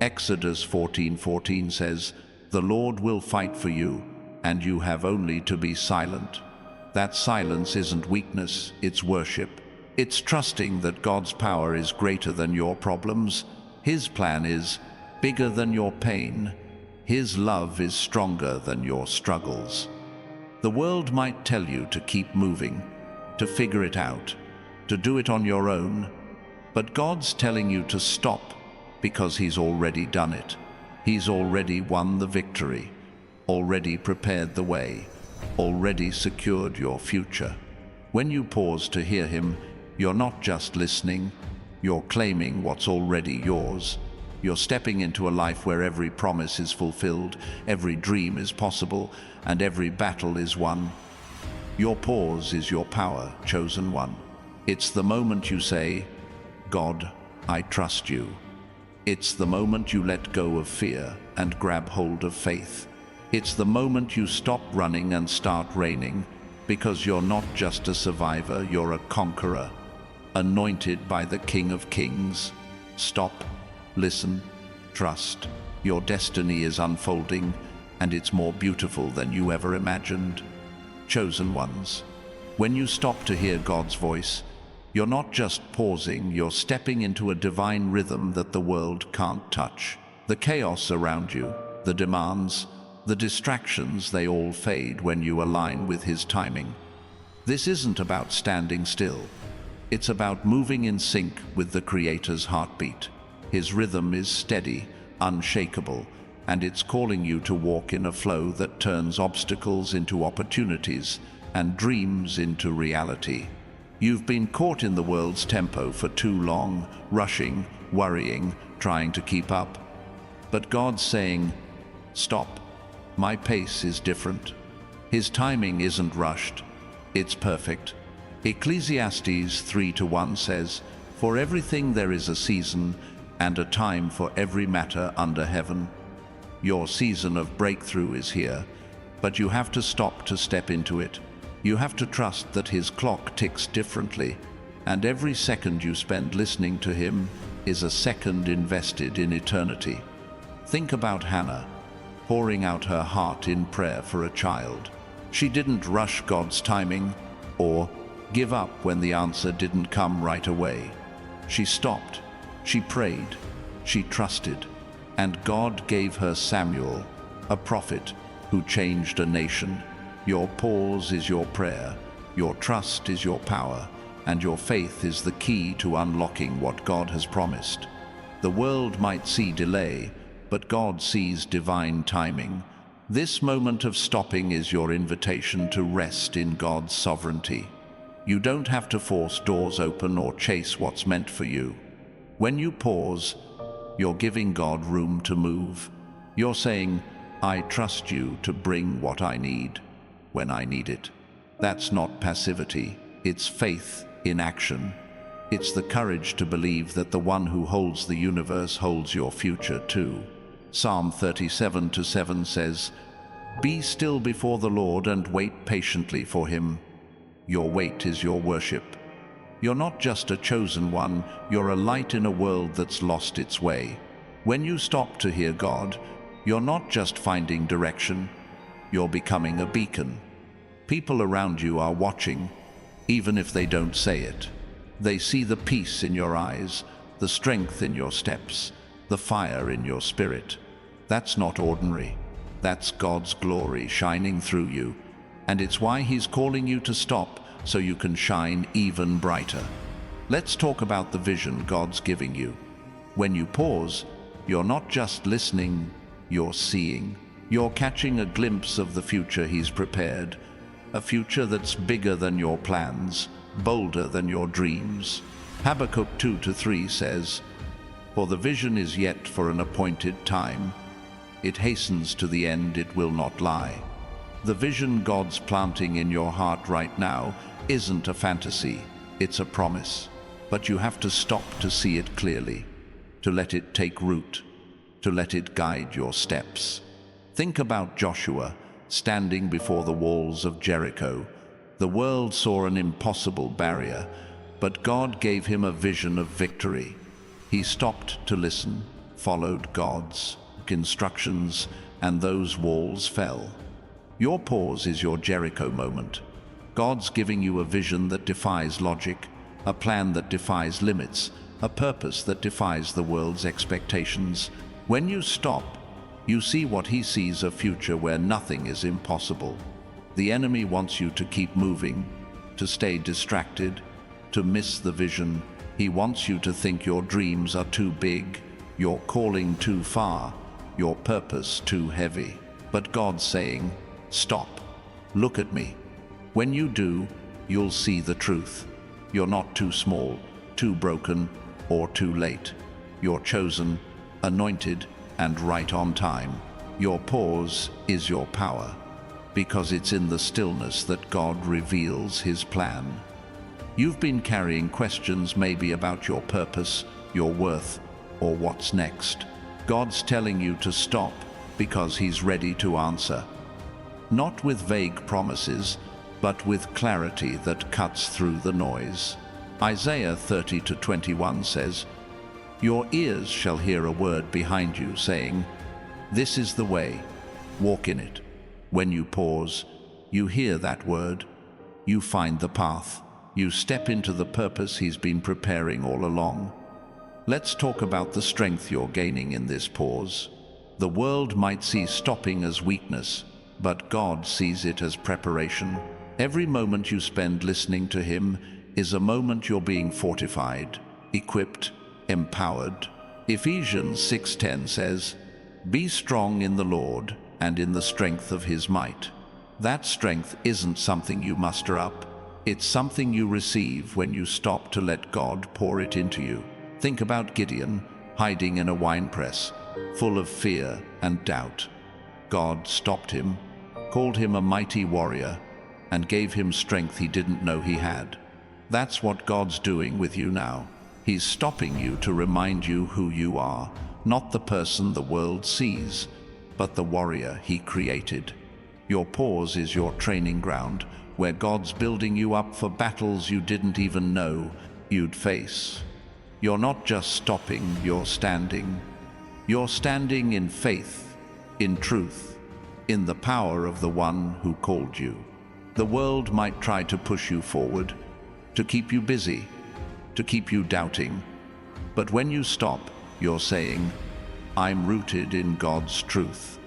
Exodus 14:14 says, "The Lord will fight for you, and you have only to be silent." That silence isn't weakness, it's worship. It's trusting that God's power is greater than your problems. His plan is bigger than your pain. His love is stronger than your struggles. The world might tell you to keep moving, to figure it out, to do it on your own, but God's telling you to stop because he's already done it. He's already won the victory, already prepared the way, already secured your future. When you pause to hear him, you're not just listening, you're claiming what's already yours. You're stepping into a life where every promise is fulfilled, every dream is possible, and every battle is won. Your pause is your power, chosen one. It's the moment you say, "God, I trust you." It's the moment you let go of fear and grab hold of faith. It's the moment you stop running and start reigning, because you're not just a survivor, you're a conqueror, anointed by the King of Kings. Stop, listen, trust. Your destiny is unfolding, and it's more beautiful than you ever imagined. Chosen ones, when you stop to hear God's voice, you're not just pausing, you're stepping into a divine rhythm that the world can't touch. The chaos around you, the demands, the distractions, they all fade when you align with his timing. This isn't about standing still. It's about moving in sync with the Creator's heartbeat. His rhythm is steady, unshakable, and it's calling you to walk in a flow that turns obstacles into opportunities and dreams into reality. You've been caught in the world's tempo for too long, rushing, worrying, trying to keep up. But God's saying, stop. My pace is different. His timing isn't rushed. It's perfect. Ecclesiastes 3:1 says, "For everything there is a season, and a time for every matter under heaven." Your season of breakthrough is here, but you have to stop to step into it. You have to trust that His clock ticks differently, and every second you spend listening to Him is a second invested in eternity. Think about Hannah, pouring out her heart in prayer for a child. She didn't rush God's timing or give up when the answer didn't come right away. She stopped, she prayed, she trusted, and God gave her Samuel, a prophet who changed a nation. Your pause is your prayer, your trust is your power, and your faith is the key to unlocking what God has promised. The world might see delay, but God sees divine timing. This moment of stopping is your invitation to rest in God's sovereignty. You don't have to force doors open or chase what's meant for you. When you pause, you're giving God room to move. You're saying, I trust you to bring what I need when I need it. That's not passivity, it's faith in action. It's the courage to believe that the one who holds the universe holds your future too. Psalm 37:7 says, "Be still before the Lord and wait patiently for Him." Your wait is your worship. You're not just a chosen one, you're a light in a world that's lost its way. When you stop to hear God, you're not just finding direction, you're becoming a beacon. People around you are watching, even if they don't say it. They see the peace in your eyes, the strength in your steps, the fire in your spirit. That's not ordinary. That's God's glory shining through you. And it's why He's calling you to stop so you can shine even brighter. Let's talk about the vision God's giving you. When you pause, you're not just listening, you're seeing. You're catching a glimpse of the future He's prepared, a future that's bigger than your plans, bolder than your dreams. Habakkuk 2:3 says, "For the vision is yet for an appointed time. It hastens to the end, it will not lie." The vision God's planting in your heart right now isn't a fantasy, it's a promise. But you have to stop to see it clearly, to let it take root, to let it guide your steps. Think about Joshua standing before the walls of Jericho. The world saw an impossible barrier, but God gave him a vision of victory. He stopped to listen, followed God's instructions, and those walls fell. Your pause is your Jericho moment. God's giving you a vision that defies logic, a plan that defies limits, a purpose that defies the world's expectations. When you stop, you see what He sees: a future where nothing is impossible. The enemy wants you to keep moving, to stay distracted, to miss the vision. He wants you to think your dreams are too big, your calling too far, your purpose too heavy. But God's saying, stop, look at me. When you do, you'll see the truth. You're not too small, too broken, or too late. You're chosen, anointed, and right on time. Your pause is your power, because it's in the stillness that God reveals His plan. You've been carrying questions maybe about your purpose, your worth, or what's next. God's telling you to stop because He's ready to answer. Not with vague promises, but with clarity that cuts through the noise. Isaiah 30:21 says, "Your ears shall hear a word behind you saying, 'This is the way, walk in it.'" When you pause, you hear that word, you find the path, you step into the purpose He's been preparing all along. Let's talk about the strength you're gaining in this pause. The world might see stopping as weakness, but God sees it as preparation. Every moment you spend listening to Him is a moment you're being fortified, equipped, empowered. Ephesians 6:10 says, "Be strong in the Lord and in the strength of his might." That strength isn't something you muster up. It's something you receive when you stop to let God pour it into you. Think about Gideon, hiding in a winepress, full of fear and doubt. God stopped him, called him a mighty warrior, and gave him strength he didn't know he had. That's what God's doing with you now. He's stopping you to remind you who you are, not the person the world sees, but the warrior he created. Your pause is your training ground, where God's building you up for battles you didn't even know you'd face. You're not just stopping, you're standing. You're standing in faith, in truth, in the power of the one who called you. The world might try to push you forward, to keep you busy, to keep you doubting. But when you stop, you're saying, "I'm rooted in God's truth."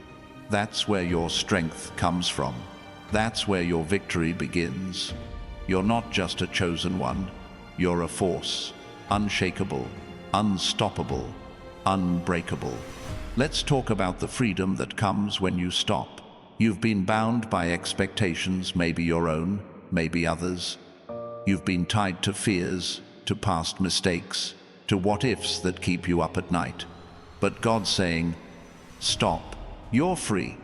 That's where your strength comes from. That's where your victory begins. You're not just a chosen one. You're a force, unshakable, unstoppable, unbreakable. Let's talk about the freedom that comes when you stop. You've been bound by expectations, maybe your own, maybe others. You've been tied to fears, to past mistakes, to what-ifs that keep you up at night. But God's saying, stop, you're free.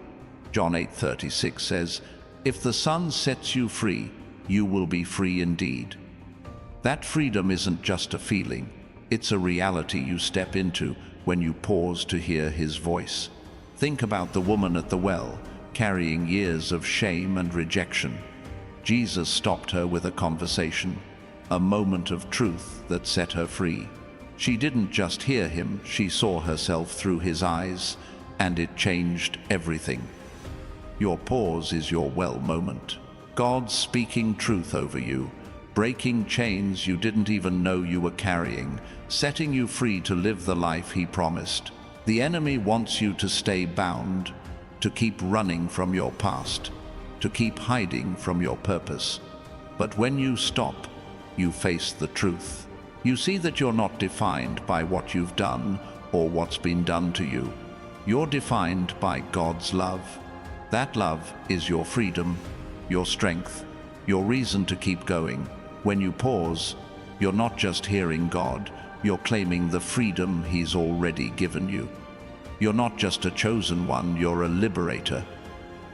John 8:36 says, "If the Son sets you free, you will be free indeed." That freedom isn't just a feeling, it's a reality you step into when you pause to hear his voice. Think about the woman at the well, carrying years of shame and rejection. Jesus stopped her with a conversation, a moment of truth that set her free. She didn't just hear him, she saw herself through his eyes, and it changed everything. Your pause is your well moment. God speaking truth over you, breaking chains you didn't even know you were carrying, setting you free to live the life he promised. The enemy wants you to stay bound, to keep running from your past, to keep hiding from your purpose. But when you stop, you face the truth. You see that you're not defined by what you've done or what's been done to you. You're defined by God's love. That love is your freedom, your strength, your reason to keep going. When you pause, you're not just hearing God, you're claiming the freedom he's already given you. You're not just a chosen one, you're a liberator.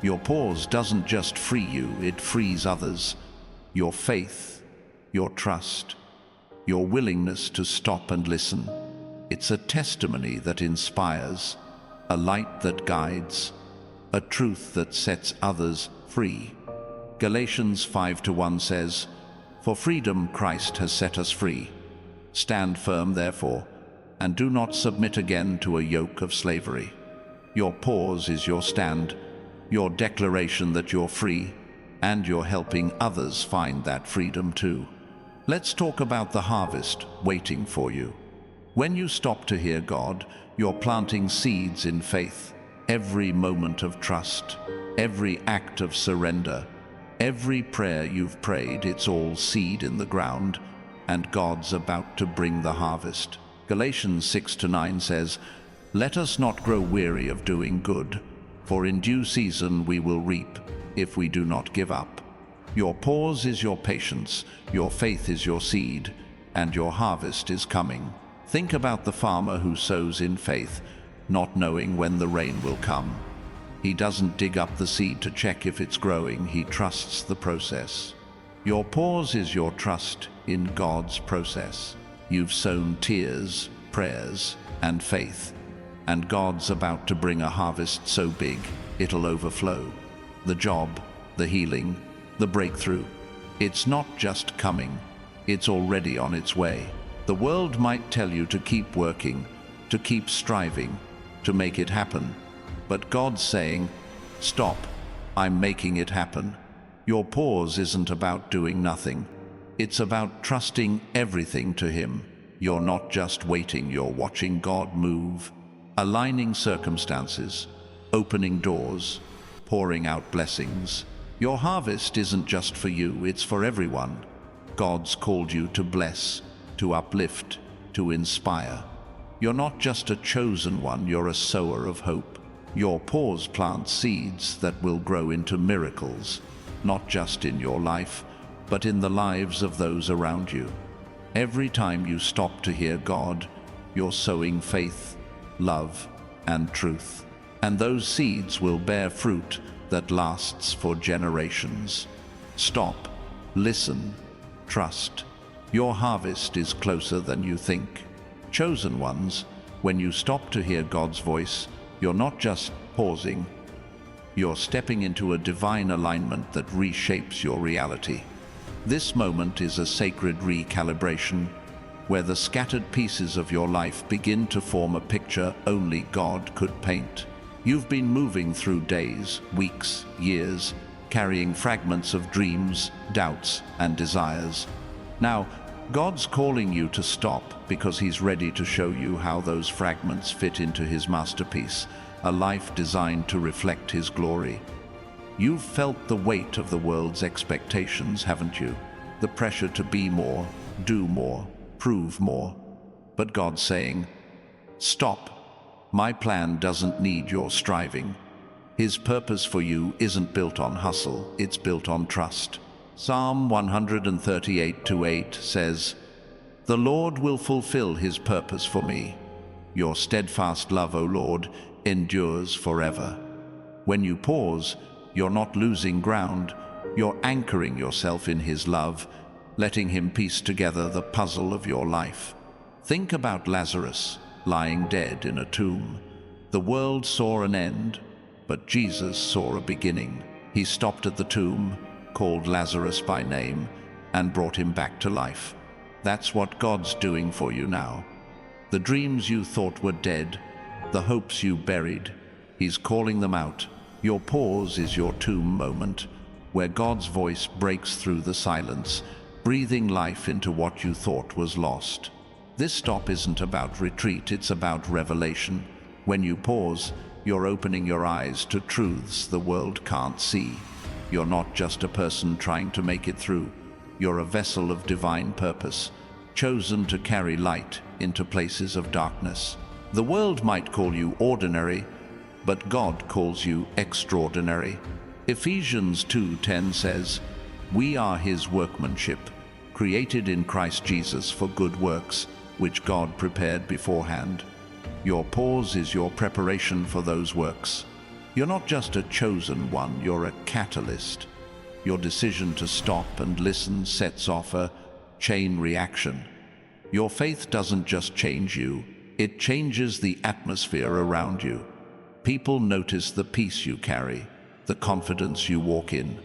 Your pause doesn't just free you, it frees others. Your faith, your trust, your willingness to stop and listen. It's a testimony that inspires, a light that guides, a truth that sets others free. Galatians 5:1 says, "For freedom Christ has set us free. Stand firm, therefore, and do not submit again to a yoke of slavery." Your pause is your stand, your declaration that you're free, and you're helping others find that freedom too. Let's talk about the harvest waiting for you. When you stop to hear God, you're planting seeds in faith. Every moment of trust, every act of surrender, every prayer you've prayed, it's all seed in the ground, and God's about to bring the harvest. Galatians 6:9 says, "Let us not grow weary of doing good, for in due season we will reap, if we do not give up." Your pause is your patience, your faith is your seed, and your harvest is coming. Think about the farmer who sows in faith, not knowing when the rain will come. He doesn't dig up the seed to check if it's growing, he trusts the process. Your pause is your trust in God's process. You've sown tears, prayers, and faith, and God's about to bring a harvest so big, it'll overflow. The job, the healing, the breakthrough. It's not just coming, it's already on its way. The world might tell you to keep working, to keep striving, to make it happen. But God's saying, stop, I'm making it happen. Your pause isn't about doing nothing. It's about trusting everything to Him. You're not just waiting, you're watching God move, aligning circumstances, opening doors, pouring out blessings. Your harvest isn't just for you, it's for everyone. God's called you to bless, to uplift, to inspire. You're not just a chosen one, you're a sower of hope. Your pause plants seeds that will grow into miracles, not just in your life, but in the lives of those around you. Every time you stop to hear God, you're sowing faith, love, and truth. And those seeds will bear fruit that lasts for generations. Stop, listen, trust. Your harvest is closer than you think. Chosen ones, when you stop to hear God's voice, you're not just pausing, you're stepping into a divine alignment that reshapes your reality. This moment is a sacred recalibration, where the scattered pieces of your life begin to form a picture only God could paint. You've been moving through days, weeks, years, carrying fragments of dreams, doubts, and desires. Now, God's calling you to stop because He's ready to show you how those fragments fit into His masterpiece, a life designed to reflect His glory. You've felt the weight of the world's expectations, haven't you? The pressure to be more, do more, prove more. But God's saying, stop. My plan doesn't need your striving. His purpose for you isn't built on hustle, it's built on trust. Psalm 138:8 says, "The Lord will fulfill His purpose for me. Your steadfast love, O Lord, endures forever." When you pause, you're not losing ground, you're anchoring yourself in His love, letting Him piece together the puzzle of your life. Think about Lazarus, lying dead in a tomb. The world saw an end, but Jesus saw a beginning. He stopped at the tomb, called Lazarus by name, and brought him back to life. That's what God's doing for you now. The dreams you thought were dead, the hopes you buried, He's calling them out. Your pause is your tomb moment, where God's voice breaks through the silence, breathing life into what you thought was lost. This stop isn't about retreat, it's about revelation. When you pause, you're opening your eyes to truths the world can't see. You're not just a person trying to make it through. You're a vessel of divine purpose, chosen to carry light into places of darkness. The world might call you ordinary, but God calls you extraordinary. Ephesians 2:10 says, "We are His workmanship, created in Christ Jesus for good works, which God prepared beforehand." Your pause is your preparation for those works. You're not just a chosen one, you're a catalyst. Your decision to stop and listen sets off a chain reaction. Your faith doesn't just change you, it changes the atmosphere around you. People notice the peace you carry, the confidence you walk in,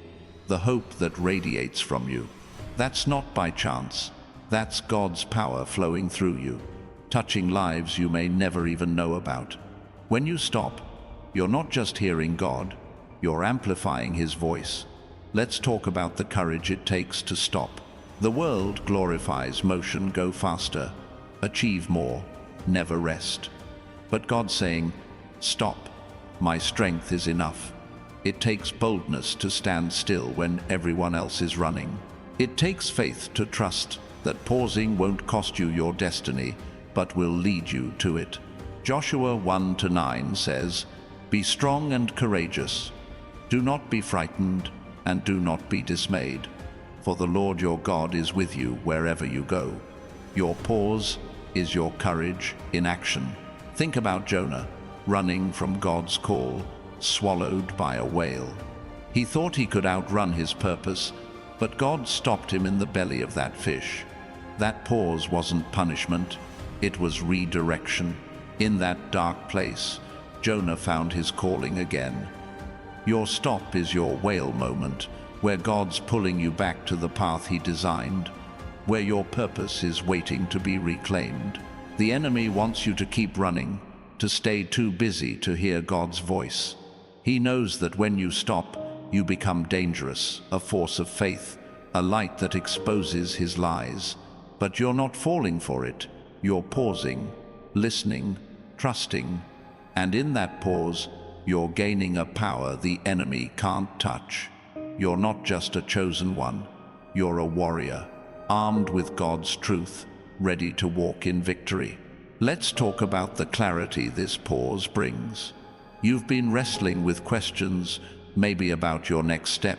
the hope that radiates from you. That's not by chance. That's God's power flowing through you, touching lives you may never even know about. When you stop, you're not just hearing God, you're amplifying His voice. Let's talk about the courage it takes to stop. The world glorifies motion, go faster, achieve more, never rest. But God's saying, stop, my strength is enough. It takes boldness to stand still when everyone else is running. It takes faith to trust that pausing won't cost you your destiny, but will lead you to it. Joshua 1:9 says, "Be strong and courageous. Do not be frightened, and do not be dismayed. For the Lord your God is with you wherever you go." Your pause is your courage in action. Think about Jonah, running from God's call, swallowed by a whale. He thought he could outrun his purpose, but God stopped him in the belly of that fish. That pause wasn't punishment, it was redirection. In that dark place, Jonah found his calling again. Your stop is your whale moment, where God's pulling you back to the path He designed, where your purpose is waiting to be reclaimed. The enemy wants you to keep running, to stay too busy to hear God's voice. He knows that when you stop, you become dangerous, a force of faith, a light that exposes his lies. But you're not falling for it. You're pausing, listening, trusting, and in that pause, you're gaining a power the enemy can't touch. You're not just a chosen one, you're a warrior, armed with God's truth, ready to walk in victory. Let's talk about the clarity this pause brings. You've been wrestling with questions, maybe about your next step,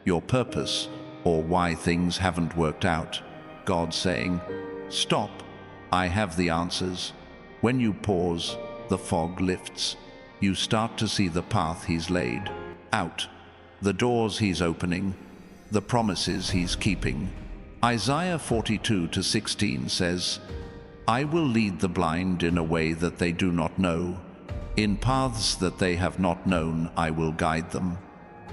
your purpose, or why things haven't worked out. God saying, "Stop, I have the answers." When you pause, the fog lifts. You start to see the path He's laid out, the doors He's opening, the promises He's keeping. Isaiah 42:16 says, "I will lead the blind in a way that they do not know. In paths that they have not known, I will guide them."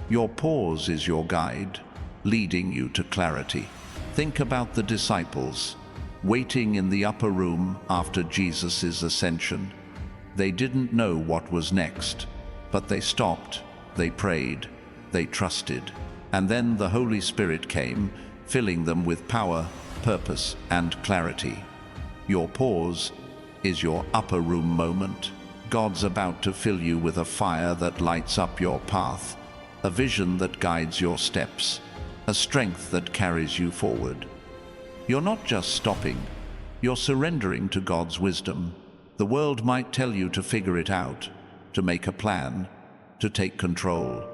Your pause is your guide, leading you to clarity. Think about the disciples, waiting in the upper room after Jesus' ascension. They didn't know what was next, but they stopped, they prayed, they trusted. And then the Holy Spirit came, filling them with power, purpose, and clarity. Your pause is your upper room moment. God's about to fill you with a fire that lights up your path, a vision that guides your steps, a strength that carries you forward. You're not just stopping, you're surrendering to God's wisdom. The world might tell you to figure it out, to make a plan, to take control.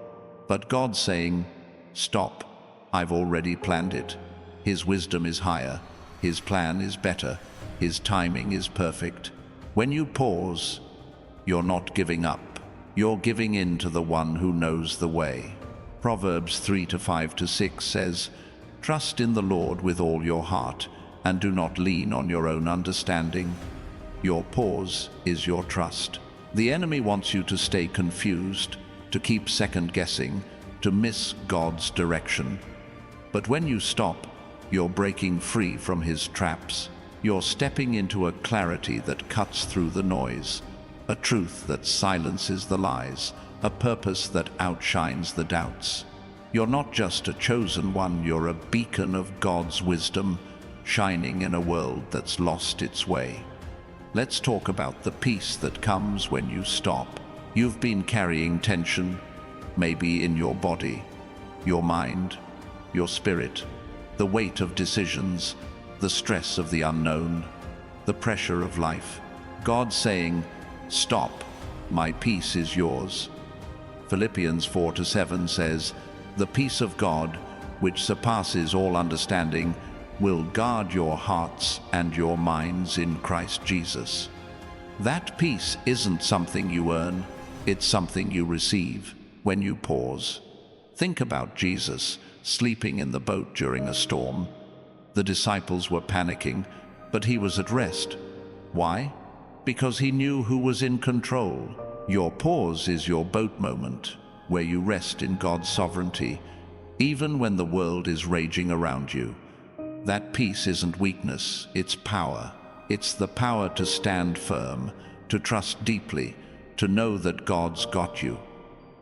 But God's saying, "Stop, I've already planned it." His wisdom is higher, His plan is better, His timing is perfect. When you pause, you're not giving up, you're giving in to the one who knows the way. Proverbs 3:5-6 says, "Trust in the Lord with all your heart, and do not lean on your own understanding." Your pause is your trust. The enemy wants you to stay confused, to keep second-guessing, to miss God's direction. But when you stop, you're breaking free from his traps. You're stepping into a clarity that cuts through the noise, a truth that silences the lies, a purpose that outshines the doubts. You're not just a chosen one, you're a beacon of God's wisdom, shining in a world that's lost its way. Let's talk about the peace that comes when you stop. You've been carrying tension, maybe in your body, your mind, your spirit, the weight of decisions, the stress of the unknown, the pressure of life. God saying, "Stop, my peace is yours." Philippians 4:7 says, "The peace of God, which surpasses all understanding, will guard your hearts and your minds in Christ Jesus." That peace isn't something you earn, it's something you receive when you pause. Think about Jesus sleeping in the boat during a storm. The disciples were panicking, but he was at rest. Why? Because he knew who was in control. Your pause is your boat moment, where you rest in God's sovereignty, even when the world is raging around you. That peace isn't weakness, it's power. It's the power to stand firm, to trust deeply, to know that God's got you.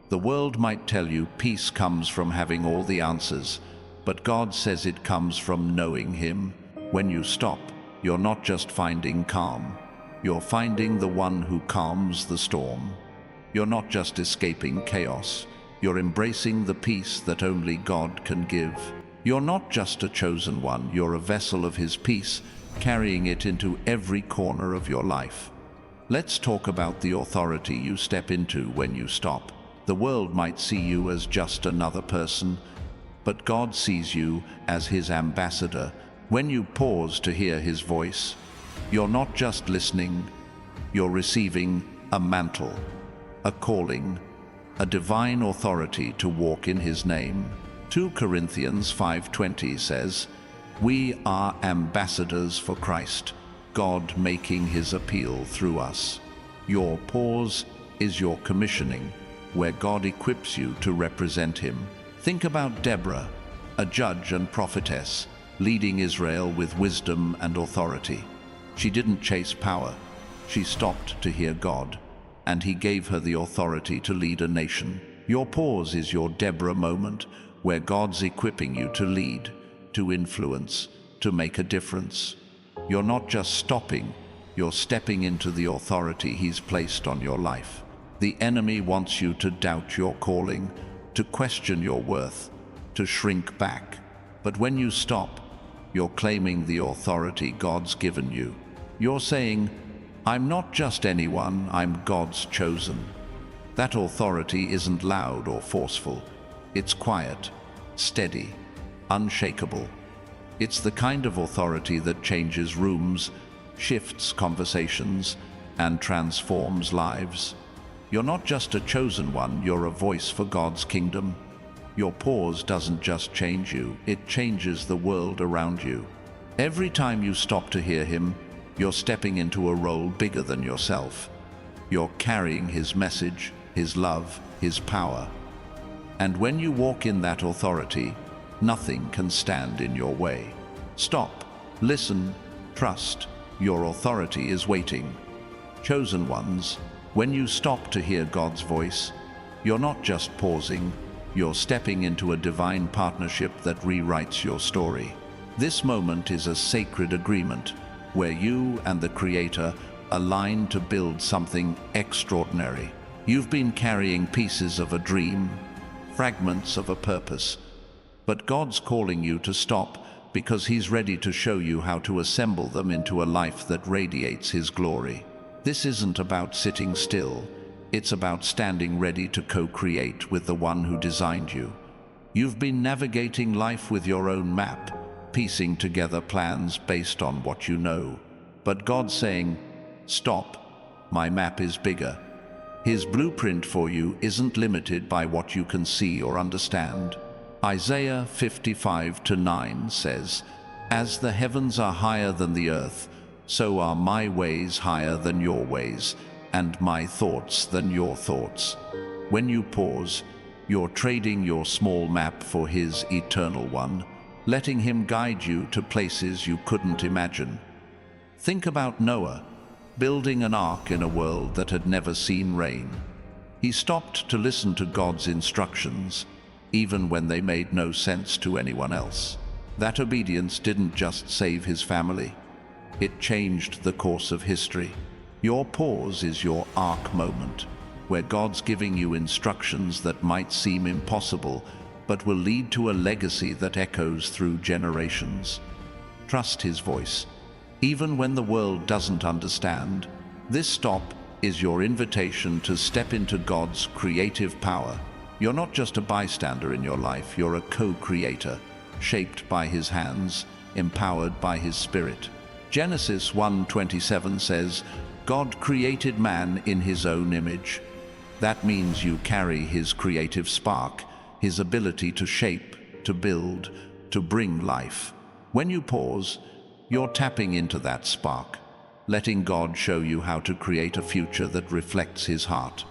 The world might tell you peace comes from having all the answers, but God says it comes from knowing Him. When you stop, you're not just finding calm, you're finding the one who calms the storm. You're not just escaping chaos, you're embracing the peace that only God can give. You're not just a chosen one, you're a vessel of His peace, carrying it into every corner of your life. Let's talk about the authority you step into when you stop. The world might see you as just another person, but God sees you as His ambassador. When you pause to hear His voice, you're not just listening, you're receiving a mantle, a calling, a divine authority to walk in His name. 2 Corinthians 5:20 says, "We are ambassadors for Christ, God making His appeal through us." Your pause is your commissioning, where God equips you to represent Him. Think about Deborah, a judge and prophetess, leading Israel with wisdom and authority. She didn't chase power, she stopped to hear God, and He gave her the authority to lead a nation. Your pause is your Deborah moment, where God's equipping you to lead, to influence, to make a difference. You're not just stopping, you're stepping into the authority He's placed on your life. The enemy wants you to doubt your calling, to question your worth, to shrink back. But when you stop, you're claiming the authority God's given you. You're saying, I'm not just anyone, I'm God's chosen. That authority isn't loud or forceful. It's quiet, steady, unshakable. It's the kind of authority that changes rooms, shifts conversations, and transforms lives. You're not just a chosen one, you're a voice for God's kingdom. Your pause doesn't just change you, it changes the world around you. Every time you stop to hear Him, you're stepping into a role bigger than yourself. You're carrying His message, His love, His power. And when you walk in that authority, nothing can stand in your way. Stop, listen, trust. Your authority is waiting. Chosen ones, when you stop to hear God's voice, you're not just pausing, you're stepping into a divine partnership that rewrites your story. This moment is a sacred agreement where you and the Creator align to build something extraordinary. You've been carrying pieces of a dream, fragments of a purpose, but God's calling you to stop because He's ready to show you how to assemble them into a life that radiates His glory. This isn't about sitting still, it's about standing ready to co-create with the one who designed you. You've been navigating life with your own map, piecing together plans based on what you know. But God's saying, stop, my map is bigger. His blueprint for you isn't limited by what you can see or understand. Isaiah 55:9 says, "As the heavens are higher than the earth, so are my ways higher than your ways, and my thoughts than your thoughts." When you pause, you're trading your small map for His eternal one, letting Him guide you to places you couldn't imagine. Think about Noah, building an ark in a world that had never seen rain. He stopped to listen to God's instructions, even when they made no sense to anyone else. That obedience didn't just save his family, it changed the course of history. Your pause is your ark moment, where God's giving you instructions that might seem impossible, but will lead to a legacy that echoes through generations. Trust His voice, even when the world doesn't understand. This stop is your invitation to step into God's creative power. You're not just a bystander in your life, you're a co-creator, shaped by His hands, empowered by His Spirit. Genesis 1:27 says, "God created man in His own image." That means you carry His creative spark, His ability to shape, to build, to bring life. When you pause, you're tapping into that spark, letting God show you how to create a future that reflects His heart.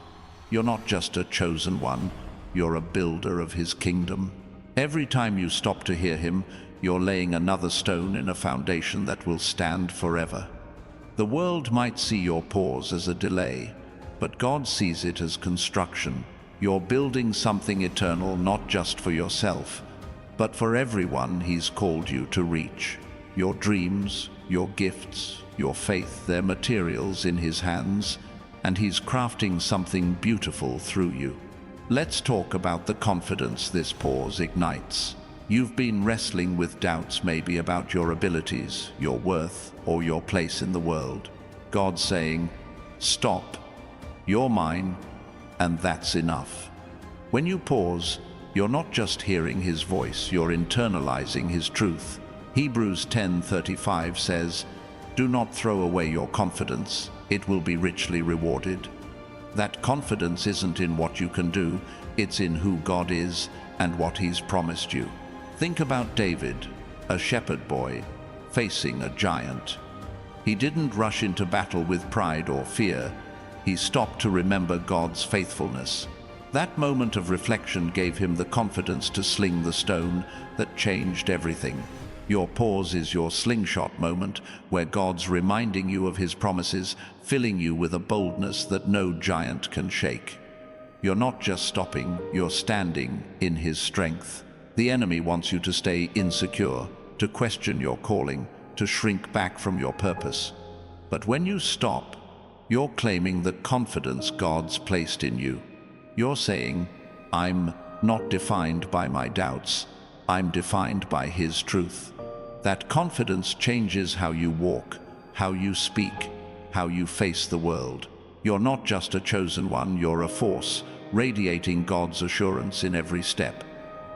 You're not just a chosen one, you're a builder of His kingdom. Every time you stop to hear Him, you're laying another stone in a foundation that will stand forever. The world might see your pause as a delay, but God sees it as construction. You're building something eternal, not just for yourself, but for everyone He's called you to reach. Your dreams, your gifts, your faith, they're materials in His hands, and He's crafting something beautiful through you. Let's talk about the confidence this pause ignites. You've been wrestling with doubts, maybe about your abilities, your worth, or your place in the world. God's saying, stop, you're mine, and that's enough. When you pause, you're not just hearing His voice, you're internalizing His truth. Hebrews 10:35 says, "Do not throw away your confidence, it will be richly rewarded." That confidence isn't in what you can do, it's in who God is and what He's promised you. Think about David, a shepherd boy, facing a giant. He didn't rush into battle with pride or fear. He stopped to remember God's faithfulness. That moment of reflection gave him the confidence to sling the stone that changed everything. Your pause is your slingshot moment, where God's reminding you of His promises, filling you with a boldness that no giant can shake. You're not just stopping, you're standing in His strength. The enemy wants you to stay insecure, to question your calling, to shrink back from your purpose. But when you stop, you're claiming the confidence God's placed in you. You're saying, I'm not defined by my doubts, I'm defined by His truth. That confidence changes how you walk, how you speak, how you face the world. You're not just a chosen one, you're a force, radiating God's assurance in every step.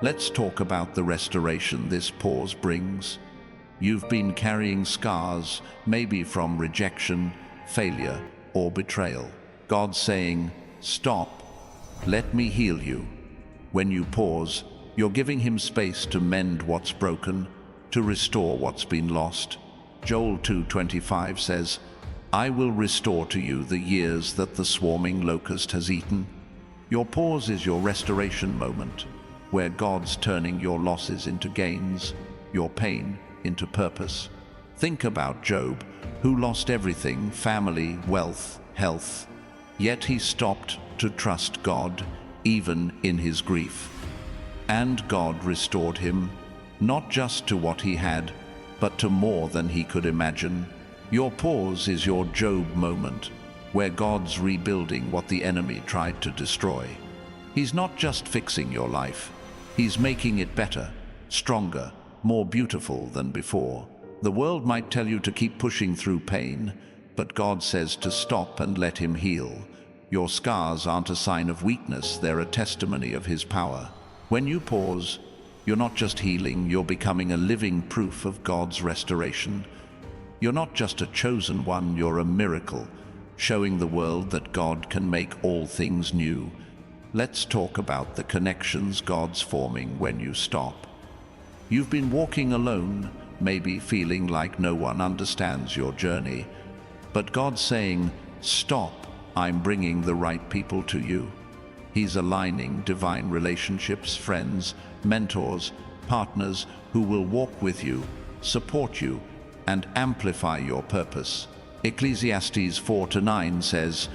Let's talk about the restoration this pause brings. You've been carrying scars, maybe from rejection, failure, or betrayal. God's saying, stop, let me heal you. When you pause, you're giving him space to mend what's broken, to restore what's been lost. Joel 2:25 says, I will restore to you the years that the swarming locust has eaten. Your pause is your restoration moment, where God's turning your losses into gains, your pain into purpose. Think about Job, who lost everything, family, wealth, health. Yet he stopped to trust God, even in his grief. And God restored him, not just to what he had, but to more than he could imagine. Your pause is your Job moment, where God's rebuilding what the enemy tried to destroy. He's not just fixing your life, he's making it better, stronger, more beautiful than before. The world might tell you to keep pushing through pain, but God says to stop and let him heal. Your scars aren't a sign of weakness, they're a testimony of his power. When you pause, you're not just healing, you're becoming a living proof of God's restoration. You're not just a chosen one, you're a miracle, showing the world that God can make all things new. Let's talk about the connections God's forming when you stop. You've been walking alone, maybe feeling like no one understands your journey. But God's saying, stop, I'm bringing the right people to you. He's aligning divine relationships, friends, mentors, partners who will walk with you, support you, and amplify your purpose. Ecclesiastes 4:9 says,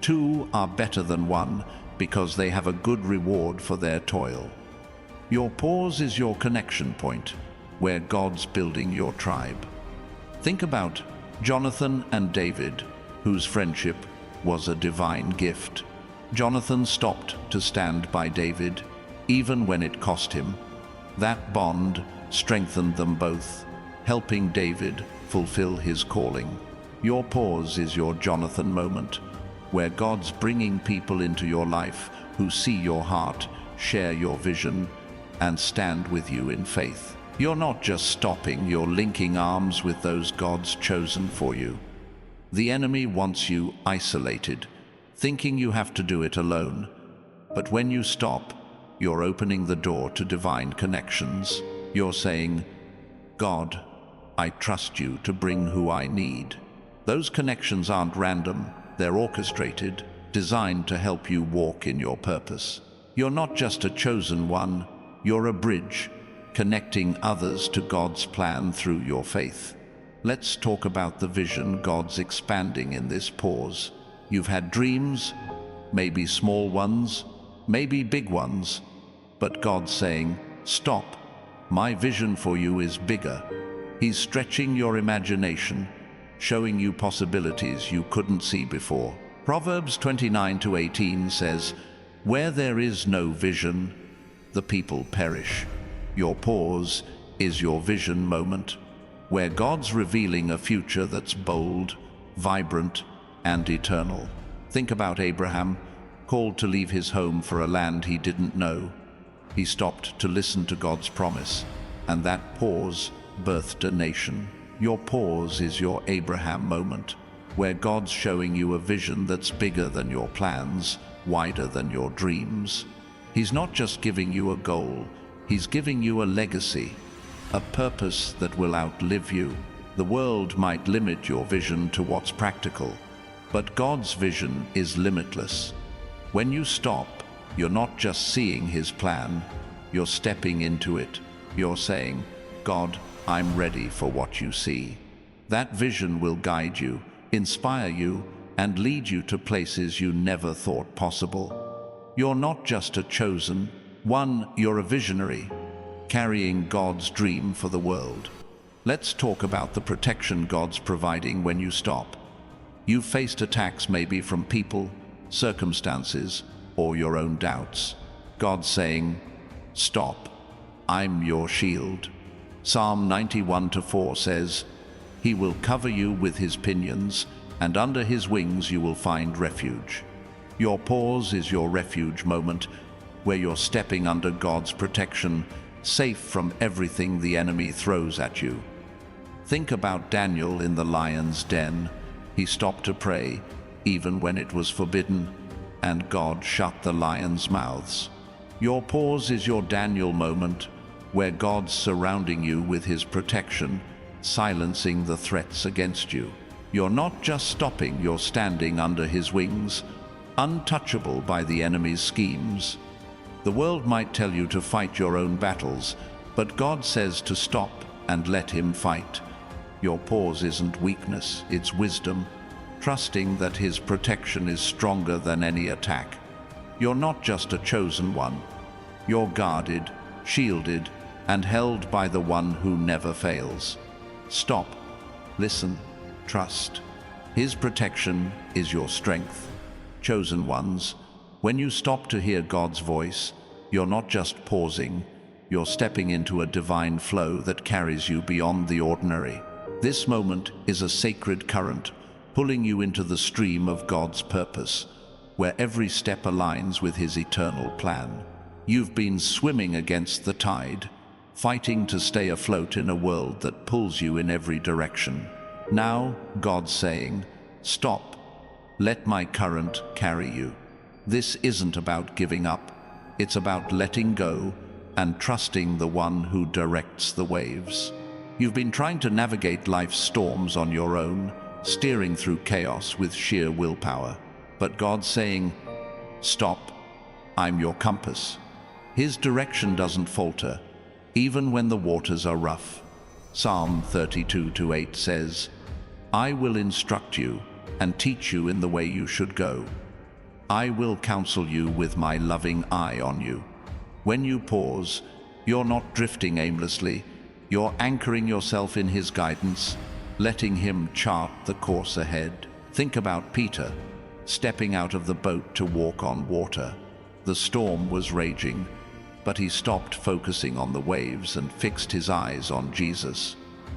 two are better than one because they have a good reward for their toil. Your pause is your connection point, where God's building your tribe. Think about Jonathan and David, whose friendship was a divine gift. Jonathan stopped to stand by David, even when it cost him. That bond strengthened them both, helping David fulfill his calling. Your pause is your Jonathan moment, where God's bringing people into your life who see your heart, share your vision, and stand with you in faith. You're not just stopping, you're linking arms with those God's chosen for you. The enemy wants you isolated, thinking you have to do it alone. But when you stop, you're opening the door to divine connections. You're saying, God, I trust you to bring who I need. Those connections aren't random, they're orchestrated, designed to help you walk in your purpose. You're not just a chosen one, you're a bridge, connecting others to God's plan through your faith. Let's talk about the vision God's expanding in this pause. You've had dreams, maybe small ones, maybe big ones, but God's saying, stop, my vision for you is bigger. He's stretching your imagination, showing you possibilities you couldn't see before. Proverbs 29:18 says, where there is no vision, the people perish. Your pause is your vision moment, where God's revealing a future that's bold, vibrant, and eternal. Think about Abraham, called to leave his home for a land he didn't know. He stopped to listen to God's promise, and that pause birthed a nation. Your pause is your Abraham moment, where God's showing you a vision that's bigger than your plans, wider than your dreams. He's not just giving you a goal, he's giving you a legacy, a purpose that will outlive you. The world might limit your vision to what's practical, but God's vision is limitless. When you stop, you're not just seeing his plan, you're stepping into it. You're saying, God, I'm ready for what you see. That vision will guide you, inspire you, and lead you to places you never thought possible. You're not just a chosen one, you're a visionary, carrying God's dream for the world. Let's talk about the protection God's providing when you stop. You've faced attacks maybe from people, circumstances, or your own doubts. God's saying, stop, I'm your shield. Psalm 91:4 says, he will cover you with his pinions, and under his wings you will find refuge. Your pause is your refuge moment, where you're stepping under God's protection, safe from everything the enemy throws at you. Think about Daniel in the lion's den. He stopped to pray, even when it was forbidden, and God shut the lions' mouths. Your pause is your Daniel moment, where God's surrounding you with his protection, silencing the threats against you. You're not just stopping, you're standing under his wings, untouchable by the enemy's schemes. The world might tell you to fight your own battles, but God says to stop and let him fight. Your pause isn't weakness, it's wisdom, trusting that his protection is stronger than any attack. You're not just a chosen one. You're guarded, shielded, and held by the one who never fails. Stop, listen, trust. His protection is your strength. Chosen ones, when you stop to hear God's voice, you're not just pausing, you're stepping into a divine flow that carries you beyond the ordinary. This moment is a sacred current, pulling you into the stream of God's purpose, where every step aligns with his eternal plan. You've been swimming against the tide, fighting to stay afloat in a world that pulls you in every direction. Now, God's saying, stop, let my current carry you. This isn't about giving up, it's about letting go and trusting the one who directs the waves. You've been trying to navigate life's storms on your own, steering through chaos with sheer willpower. But God's saying, stop, I'm your compass. His direction doesn't falter, even when the waters are rough. Psalm 32:8 says, I will instruct you and teach you in the way you should go. I will counsel you with my loving eye on you. When you pause, you're not drifting aimlessly, you're anchoring yourself in his guidance, letting him chart the course ahead. Think about Peter, stepping out of the boat to walk on water. The storm was raging, but he stopped focusing on the waves and fixed his eyes on Jesus.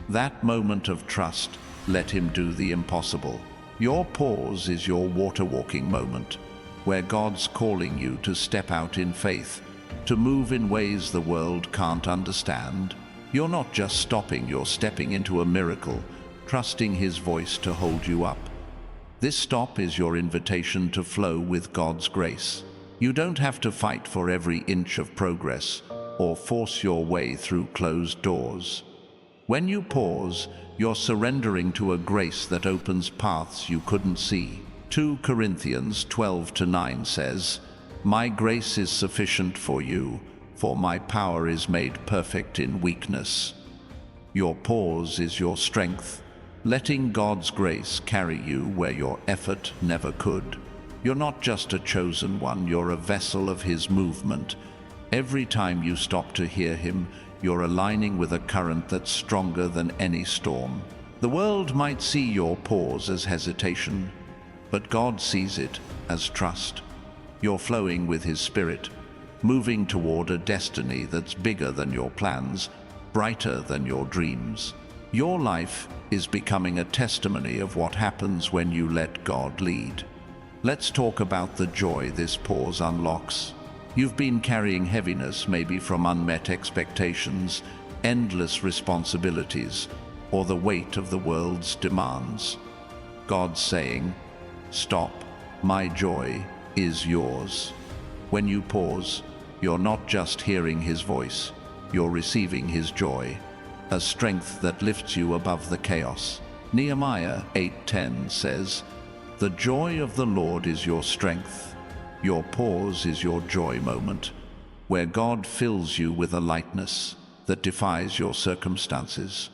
That moment of trust let him do the impossible. Your pause is your water-walking moment, where God's calling you to step out in faith, to move in ways the world can't understand. You're not just stopping, you're stepping into a miracle, trusting his voice to hold you up. This stop is your invitation to flow with God's grace. You don't have to fight for every inch of progress or force your way through closed doors. When you pause, you're surrendering to a grace that opens paths you couldn't see. 2 Corinthians 12:9 says, My grace is sufficient for you, for my power is made perfect in weakness. Your pause is your strength, letting God's grace carry you where your effort never could. You're not just a chosen one, you're a vessel of his movement. Every time you stop to hear him, you're aligning with a current that's stronger than any storm. The world might see your pause as hesitation, but God sees it as trust. You're flowing with his spirit, moving toward a destiny that's bigger than your plans, brighter than your dreams. Your life is becoming a testimony of what happens when you let God lead. Let's talk about the joy this pause unlocks. You've been carrying heaviness, maybe from unmet expectations, endless responsibilities, or the weight of the world's demands. God's saying, stop, my joy is yours. When you pause, you're not just hearing his voice, you're receiving his joy, a strength that lifts you above the chaos. Nehemiah 8:10 says, The joy of the Lord is your strength. Your pause is your joy moment, where God fills you with a lightness that defies your circumstances.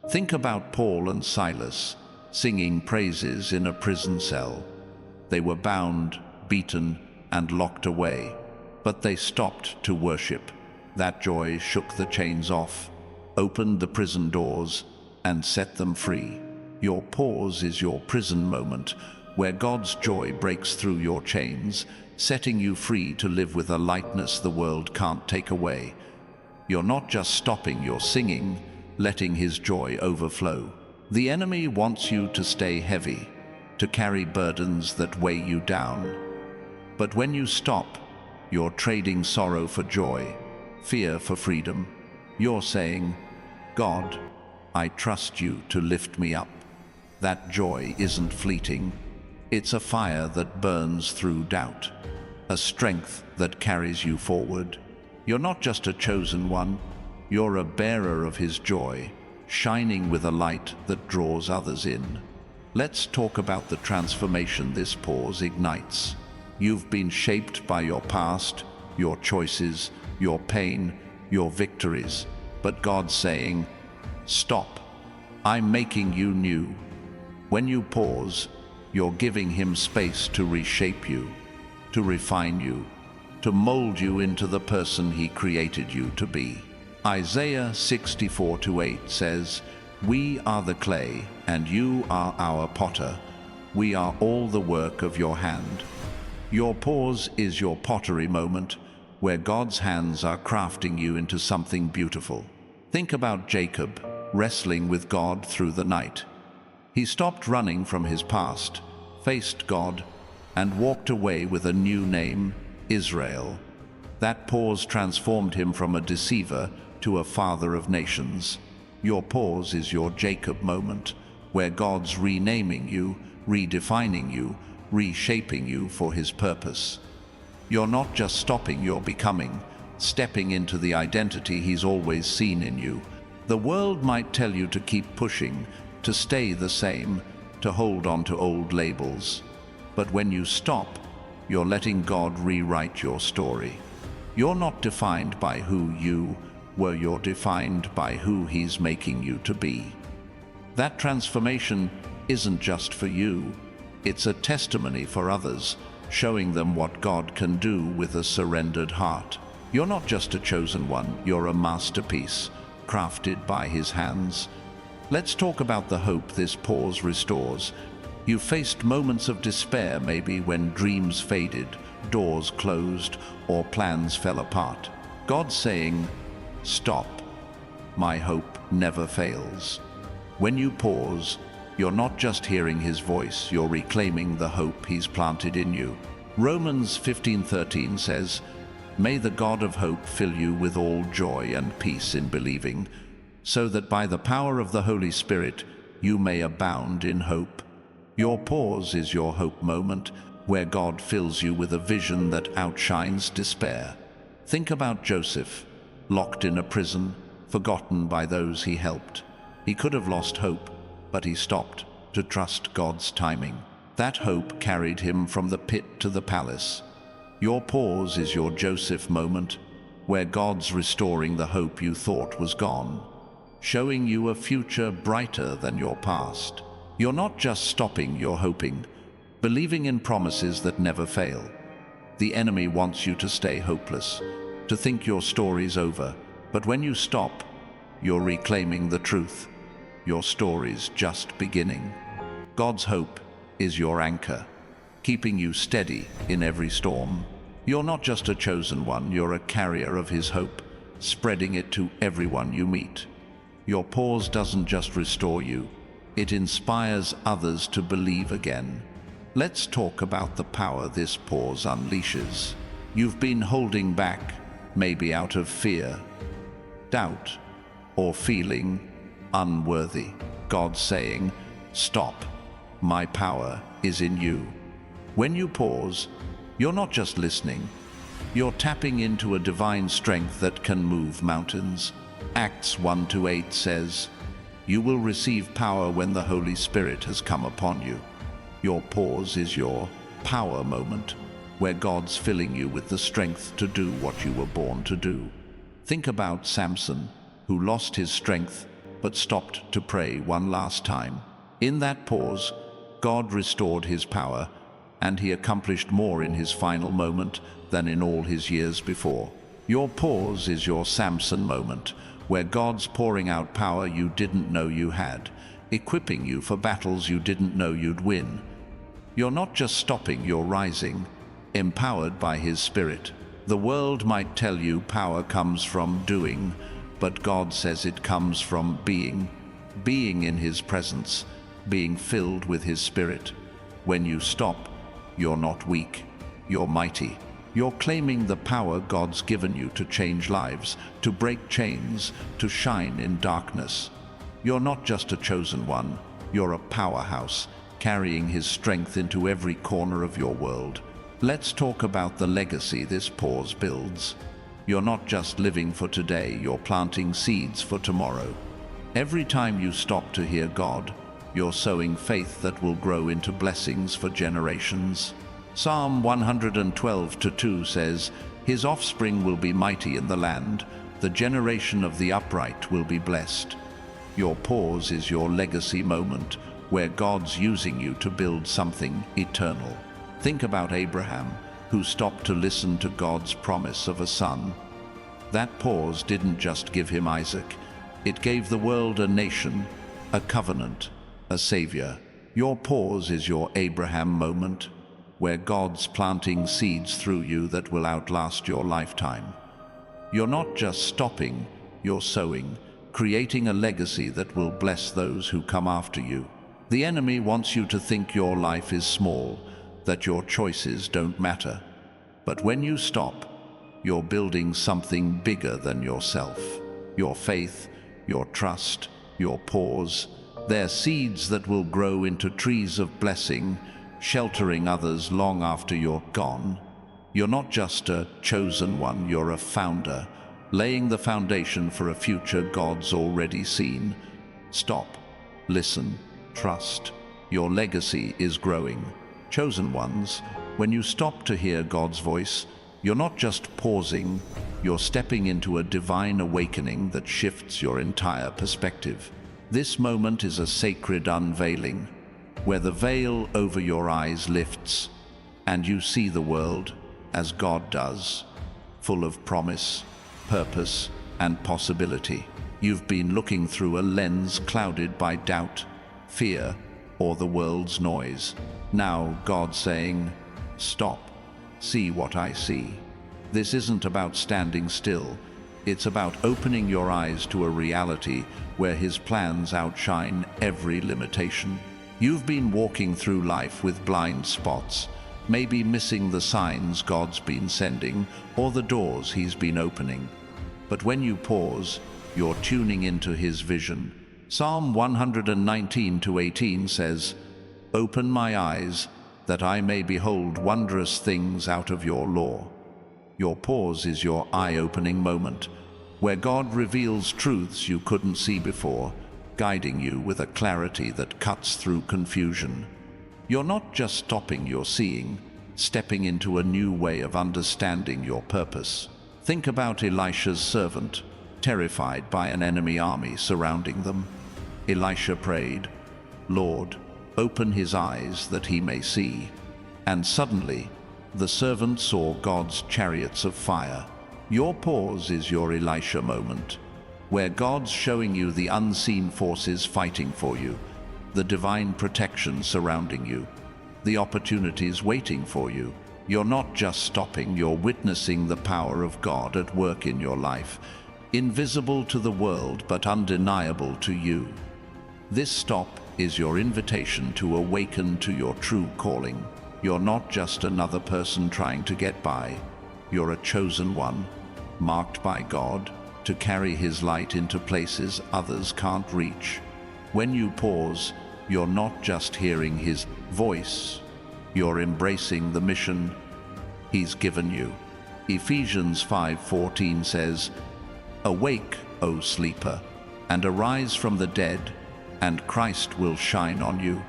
Think about Paul and Silas singing praises in a prison cell. They were bound, beaten, and locked away, but they stopped to worship. That joy shook the chains off, opened the prison doors, and set them free. Your pause is your prison moment, where God's joy breaks through your chains, setting you free to live with a lightness the world can't take away. You're not just stopping, you're singing, letting his joy overflow. The enemy wants you to stay heavy, to carry burdens that weigh you down. But when you stop, you're trading sorrow for joy, fear for freedom. You're saying, God, I trust you to lift me up. That joy isn't fleeting. It's a fire that burns through doubt, a strength that carries you forward. You're not just a chosen one, you're a bearer of His joy, shining with a light that draws others in. Let's talk about the transformation this pause ignites. You've been shaped by your past, your choices, your pain, your victories. But God's saying, stop. I'm making you new. When you pause, you're giving Him space to reshape you, to refine you, to mold you into the person He created you to be. Isaiah 64:8 says, "We are the clay, and you are our potter. We are all the work of your hand." Your pause is your pottery moment, where God's hands are crafting you into something beautiful. Think about Jacob, wrestling with God through the night. He stopped running from his past, faced God, and walked away with a new name, Israel. That pause transformed him from a deceiver to a father of nations. Your pause is your Jacob moment, where God's renaming you, redefining you, reshaping you for His purpose. You're not just stopping, you're becoming, stepping into the identity He's always seen in you. The world might tell you to keep pushing, to stay the same, to hold on to old labels. But when you stop, you're letting God rewrite your story. You're not defined by who you were, you're defined by who He's making you to be. That transformation isn't just for you, it's a testimony for others, showing them what God can do with a surrendered heart. You're not just a chosen one, you're a masterpiece, crafted by His hands. Let's talk about the hope this pause restores. You faced moments of despair, maybe when dreams faded, doors closed, or plans fell apart. God's saying, stop. My hope never fails. When you pause, you're not just hearing His voice, you're reclaiming the hope He's planted in you. Romans 15:13 says, "May the God of hope fill you with all joy and peace in believing, so that by the power of the Holy Spirit you may abound in hope." Your pause is your hope moment, where God fills you with a vision that outshines despair. Think about Joseph, locked in a prison, forgotten by those he helped. He could have lost hope, but he stopped to trust God's timing. That hope carried him from the pit to the palace. Your pause is your Joseph moment, where God's restoring the hope you thought was gone, showing you a future brighter than your past. You're not just stopping, you're hoping, believing in promises that never fail. The enemy wants you to stay hopeless, to think your story's over, but when you stop, you're reclaiming the truth. Your story's just beginning. God's hope is your anchor, keeping you steady in every storm. You're not just a chosen one, you're a carrier of His hope, spreading it to everyone you meet. Your pause doesn't just restore you, it inspires others to believe again. Let's talk about the power this pause unleashes. You've been holding back, maybe out of fear, doubt, or feeling unworthy. God's saying, stop. My power is in you. When you pause, you're not just listening, you're tapping into a divine strength that can move mountains. Acts 1:8 says, "You will receive power when the Holy Spirit has come upon you." Your pause is your power moment, where God's filling you with the strength to do what you were born to do. Think about Samson, who lost his strength but stopped to pray one last time. In that pause, God restored his power, and he accomplished more in his final moment than in all his years before. Your pause is your Samson moment, where God's pouring out power you didn't know you had, equipping you for battles you didn't know you'd win. You're not just stopping, you're rising, empowered by His Spirit. The world might tell you power comes from doing, but God says it comes from being in His presence, being filled with His Spirit. When you stop, you're not weak, you're mighty. You're claiming the power God's given you to change lives, to break chains, to shine in darkness. You're not just a chosen one, you're a powerhouse, carrying His strength into every corner of your world. Let's talk about the legacy this pause builds. You're not just living for today, you're planting seeds for tomorrow. Every time you stop to hear God, you're sowing faith that will grow into blessings for generations. Psalm 112:2 says, "His offspring will be mighty in the land, the generation of the upright will be blessed." Your pause is your legacy moment, where God's using you to build something eternal. Think about Abraham, who stopped to listen to God's promise of a son. That pause didn't just give him Isaac, it gave the world a nation, a covenant, a savior. Your pause is your Abraham moment, where God's planting seeds through you that will outlast your lifetime. You're not just stopping, you're sowing, creating a legacy that will bless those who come after you. The enemy wants you to think your life is small, that your choices don't matter. But when you stop, you're building something bigger than yourself. Your faith, your trust, your pause, they're seeds that will grow into trees of blessing, sheltering others long after you're gone. You're not just a chosen one, you're a founder, laying the foundation for a future God's already seen. Stop, listen, trust. Your legacy is growing. Chosen ones, when you stop to hear God's voice, you're not just pausing, you're stepping into a divine awakening that shifts your entire perspective. This moment is a sacred unveiling, where the veil over your eyes lifts, and you see the world as God does, full of promise, purpose, and possibility. You've been looking through a lens clouded by doubt, fear, or the world's noise. Now God's saying, "Stop, see what I see." This isn't about standing still. It's about opening your eyes to a reality where His plans outshine every limitation. You've been walking through life with blind spots, maybe missing the signs God's been sending or the doors He's been opening. But when you pause, you're tuning into His vision. Psalm 119:18 says, "Open my eyes, that I may behold wondrous things out of your law." Your pause is your eye-opening moment, where God reveals truths you couldn't see before, guiding you with a clarity that cuts through confusion. You're not just stopping your seeing, stepping into a new way of understanding your purpose. Think about Elisha's servant, terrified by an enemy army surrounding them. Elisha prayed, "Lord, open his eyes that he may see." And suddenly, the servant saw God's chariots of fire. Your pause is your Elisha moment, where God's showing you the unseen forces fighting for you, the divine protection surrounding you, the opportunities waiting for you. You're not just stopping, you're witnessing the power of God at work in your life, invisible to the world but undeniable to you. This stop is your invitation to awaken to your true calling. You're not just another person trying to get by. You're a chosen one, marked by God to carry His light into places others can't reach. When you pause, you're not just hearing His voice, you're embracing the mission He's given you. Ephesians 5:14 says, "Awake, O sleeper, and arise from the dead, and Christ will shine on you."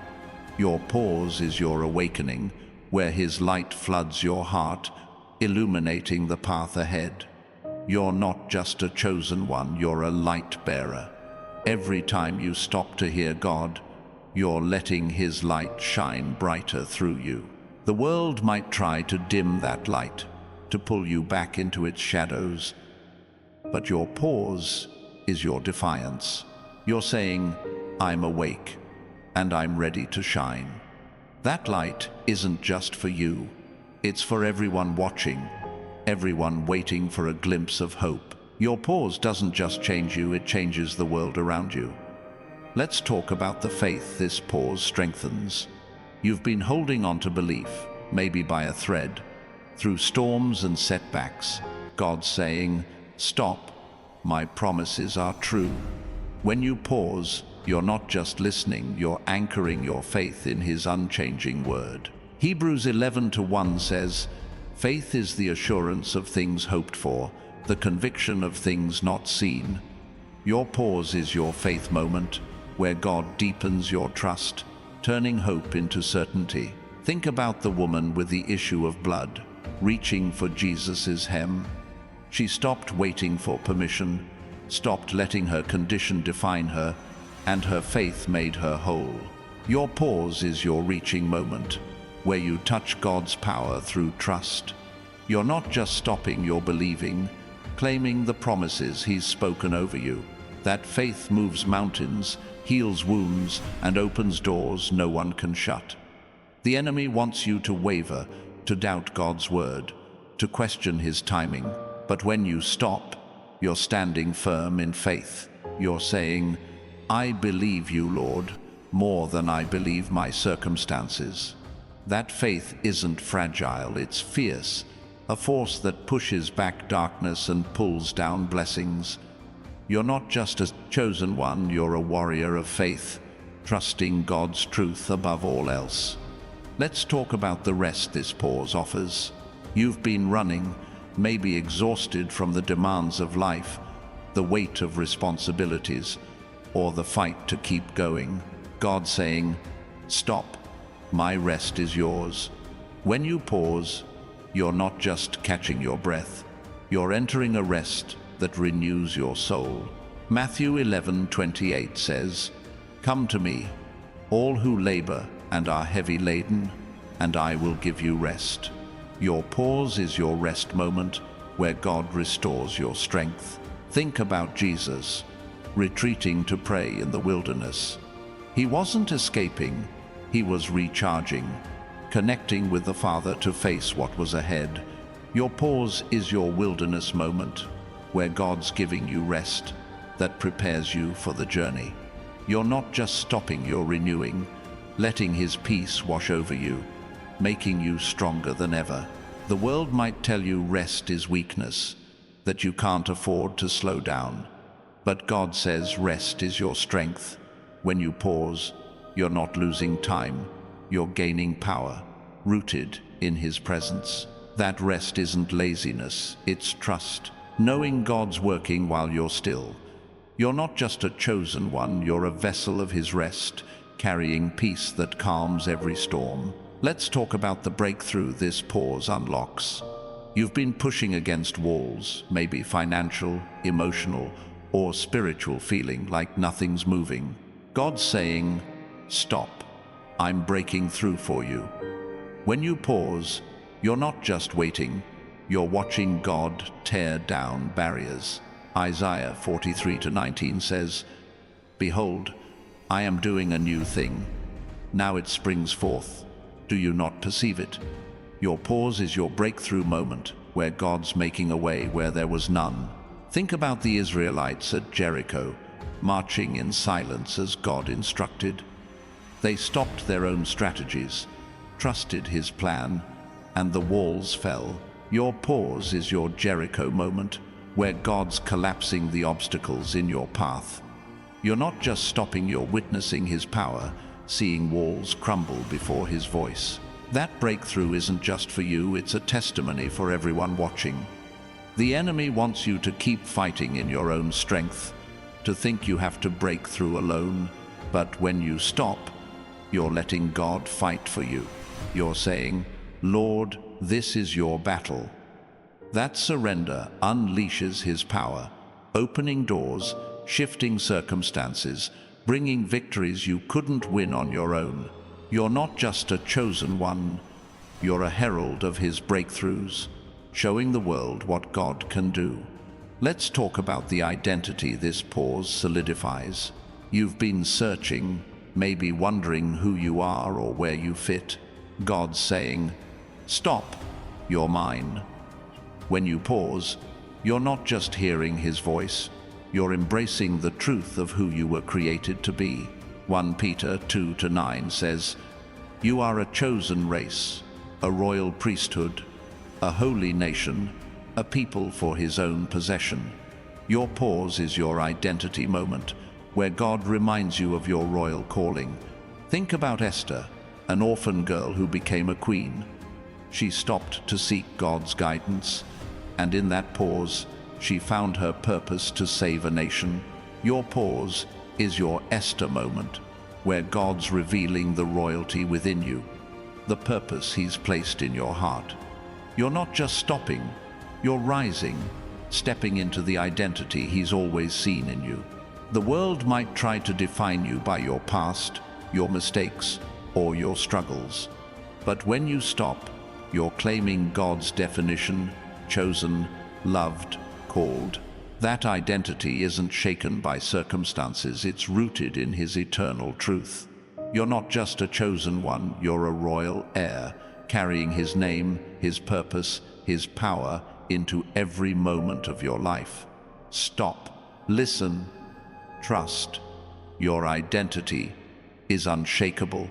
Your pause is your awakening, where His light floods your heart, illuminating the path ahead. You're not just a chosen one, you're a light bearer. Every time you stop to hear God, you're letting His light shine brighter through you. The world might try to dim that light, to pull you back into its shadows, but your pause is your defiance. You're saying, "I'm awake, and I'm ready to shine." That light isn't just for you, it's for everyone watching, everyone waiting for a glimpse of hope. Your pause doesn't just change you, it changes the world around you. Let's talk about the faith this pause strengthens. You've been holding on to belief, maybe by a thread, through storms and setbacks. God's saying, stop, my promises are true. When you pause, you're not just listening, you're anchoring your faith in His unchanging word. Hebrews 11:1 says, faith is the assurance of things hoped for, the conviction of things not seen. Your pause is your faith moment, where God deepens your trust, turning hope into certainty. Think about the woman with the issue of blood, reaching for Jesus' hem. She stopped waiting for permission, stopped letting her condition define her, and her faith made her whole. Your pause is your reaching moment, where you touch God's power through trust. You're not just stopping, you're believing, claiming the promises He's spoken over you. That faith moves mountains, heals wounds, and opens doors no one can shut. The enemy wants you to waver, to doubt God's word, to question His timing. But when you stop, you're standing firm in faith. You're saying, I believe you, Lord, more than I believe my circumstances. That faith isn't fragile, it's fierce, a force that pushes back darkness and pulls down blessings. You're not just a chosen one, you're a warrior of faith, trusting God's truth above all else. Let's talk about the rest this pause offers. You've been running, maybe exhausted from the demands of life, the weight of responsibilities, or the fight to keep going. God saying, stop, my rest is yours. When you pause, you're not just catching your breath, you're entering a rest that renews your soul. Matthew 11:28 says, come to me, all who labor and are heavy laden, and I will give you rest. Your pause is your rest moment, where God restores your strength. Think about Jesus, retreating to pray in the wilderness. He wasn't escaping, He was recharging, connecting with the Father to face what was ahead. Your pause is your wilderness moment, where God's giving you rest that prepares you for the journey. You're not just stopping, you're renewing, letting His peace wash over you, making you stronger than ever. The world might tell you rest is weakness, that you can't afford to slow down. But God says rest is your strength. When you pause, you're not losing time, you're gaining power, rooted in His presence. That rest isn't laziness, it's trust, knowing God's working while you're still. You're not just a chosen one, you're a vessel of His rest, carrying peace that calms every storm. Let's talk about the breakthrough this pause unlocks. You've been pushing against walls, maybe financial, emotional, or spiritual, feeling like nothing's moving. God's saying, stop, I'm breaking through for you. When you pause, you're not just waiting, you're watching God tear down barriers. Isaiah 43:19 says, behold, I am doing a new thing. Now it springs forth. Do you not perceive it? Your pause is your breakthrough moment, where God's making a way where there was none. Think about the Israelites at Jericho, marching in silence as God instructed. They stopped their own strategies, trusted His plan, and the walls fell. Your pause is your Jericho moment, where God's collapsing the obstacles in your path. You're not just stopping, you're witnessing His power, seeing walls crumble before His voice. That breakthrough isn't just for you, it's a testimony for everyone watching. The enemy wants you to keep fighting in your own strength, to think you have to break through alone. But when you stop, you're letting God fight for you. You're saying, Lord, this is your battle. That surrender unleashes His power, opening doors, shifting circumstances, bringing victories you couldn't win on your own. You're not just a chosen one, you're a herald of His breakthroughs, showing the world what God can do. Let's talk about the identity this pause solidifies. You've been searching, maybe wondering who you are or where you fit. God's saying, stop, you're mine. When you pause, you're not just hearing His voice, you're embracing the truth of who you were created to be. 1 Peter 2:9 says, You are a chosen race, a royal priesthood, a holy nation, a people for his own possession. Your pause is your identity moment, where God reminds you of your royal calling. Think about Esther, an orphan girl who became a queen. She stopped to seek God's guidance, and in that pause, she found her purpose to save a nation. Your pause is your Esther moment, where God's revealing the royalty within you, the purpose he's placed in your heart. You're not just stopping, you're rising, stepping into the identity he's always seen in you. The world might try to define you by your past, your mistakes, or your struggles. But when you stop, you're claiming God's definition: chosen, loved, called. That identity isn't shaken by circumstances, it's rooted in his eternal truth. You're not just a chosen one, you're a royal heir, carrying his name, his purpose, his power into every moment of your life. Stop, listen, trust. Your identity is unshakable.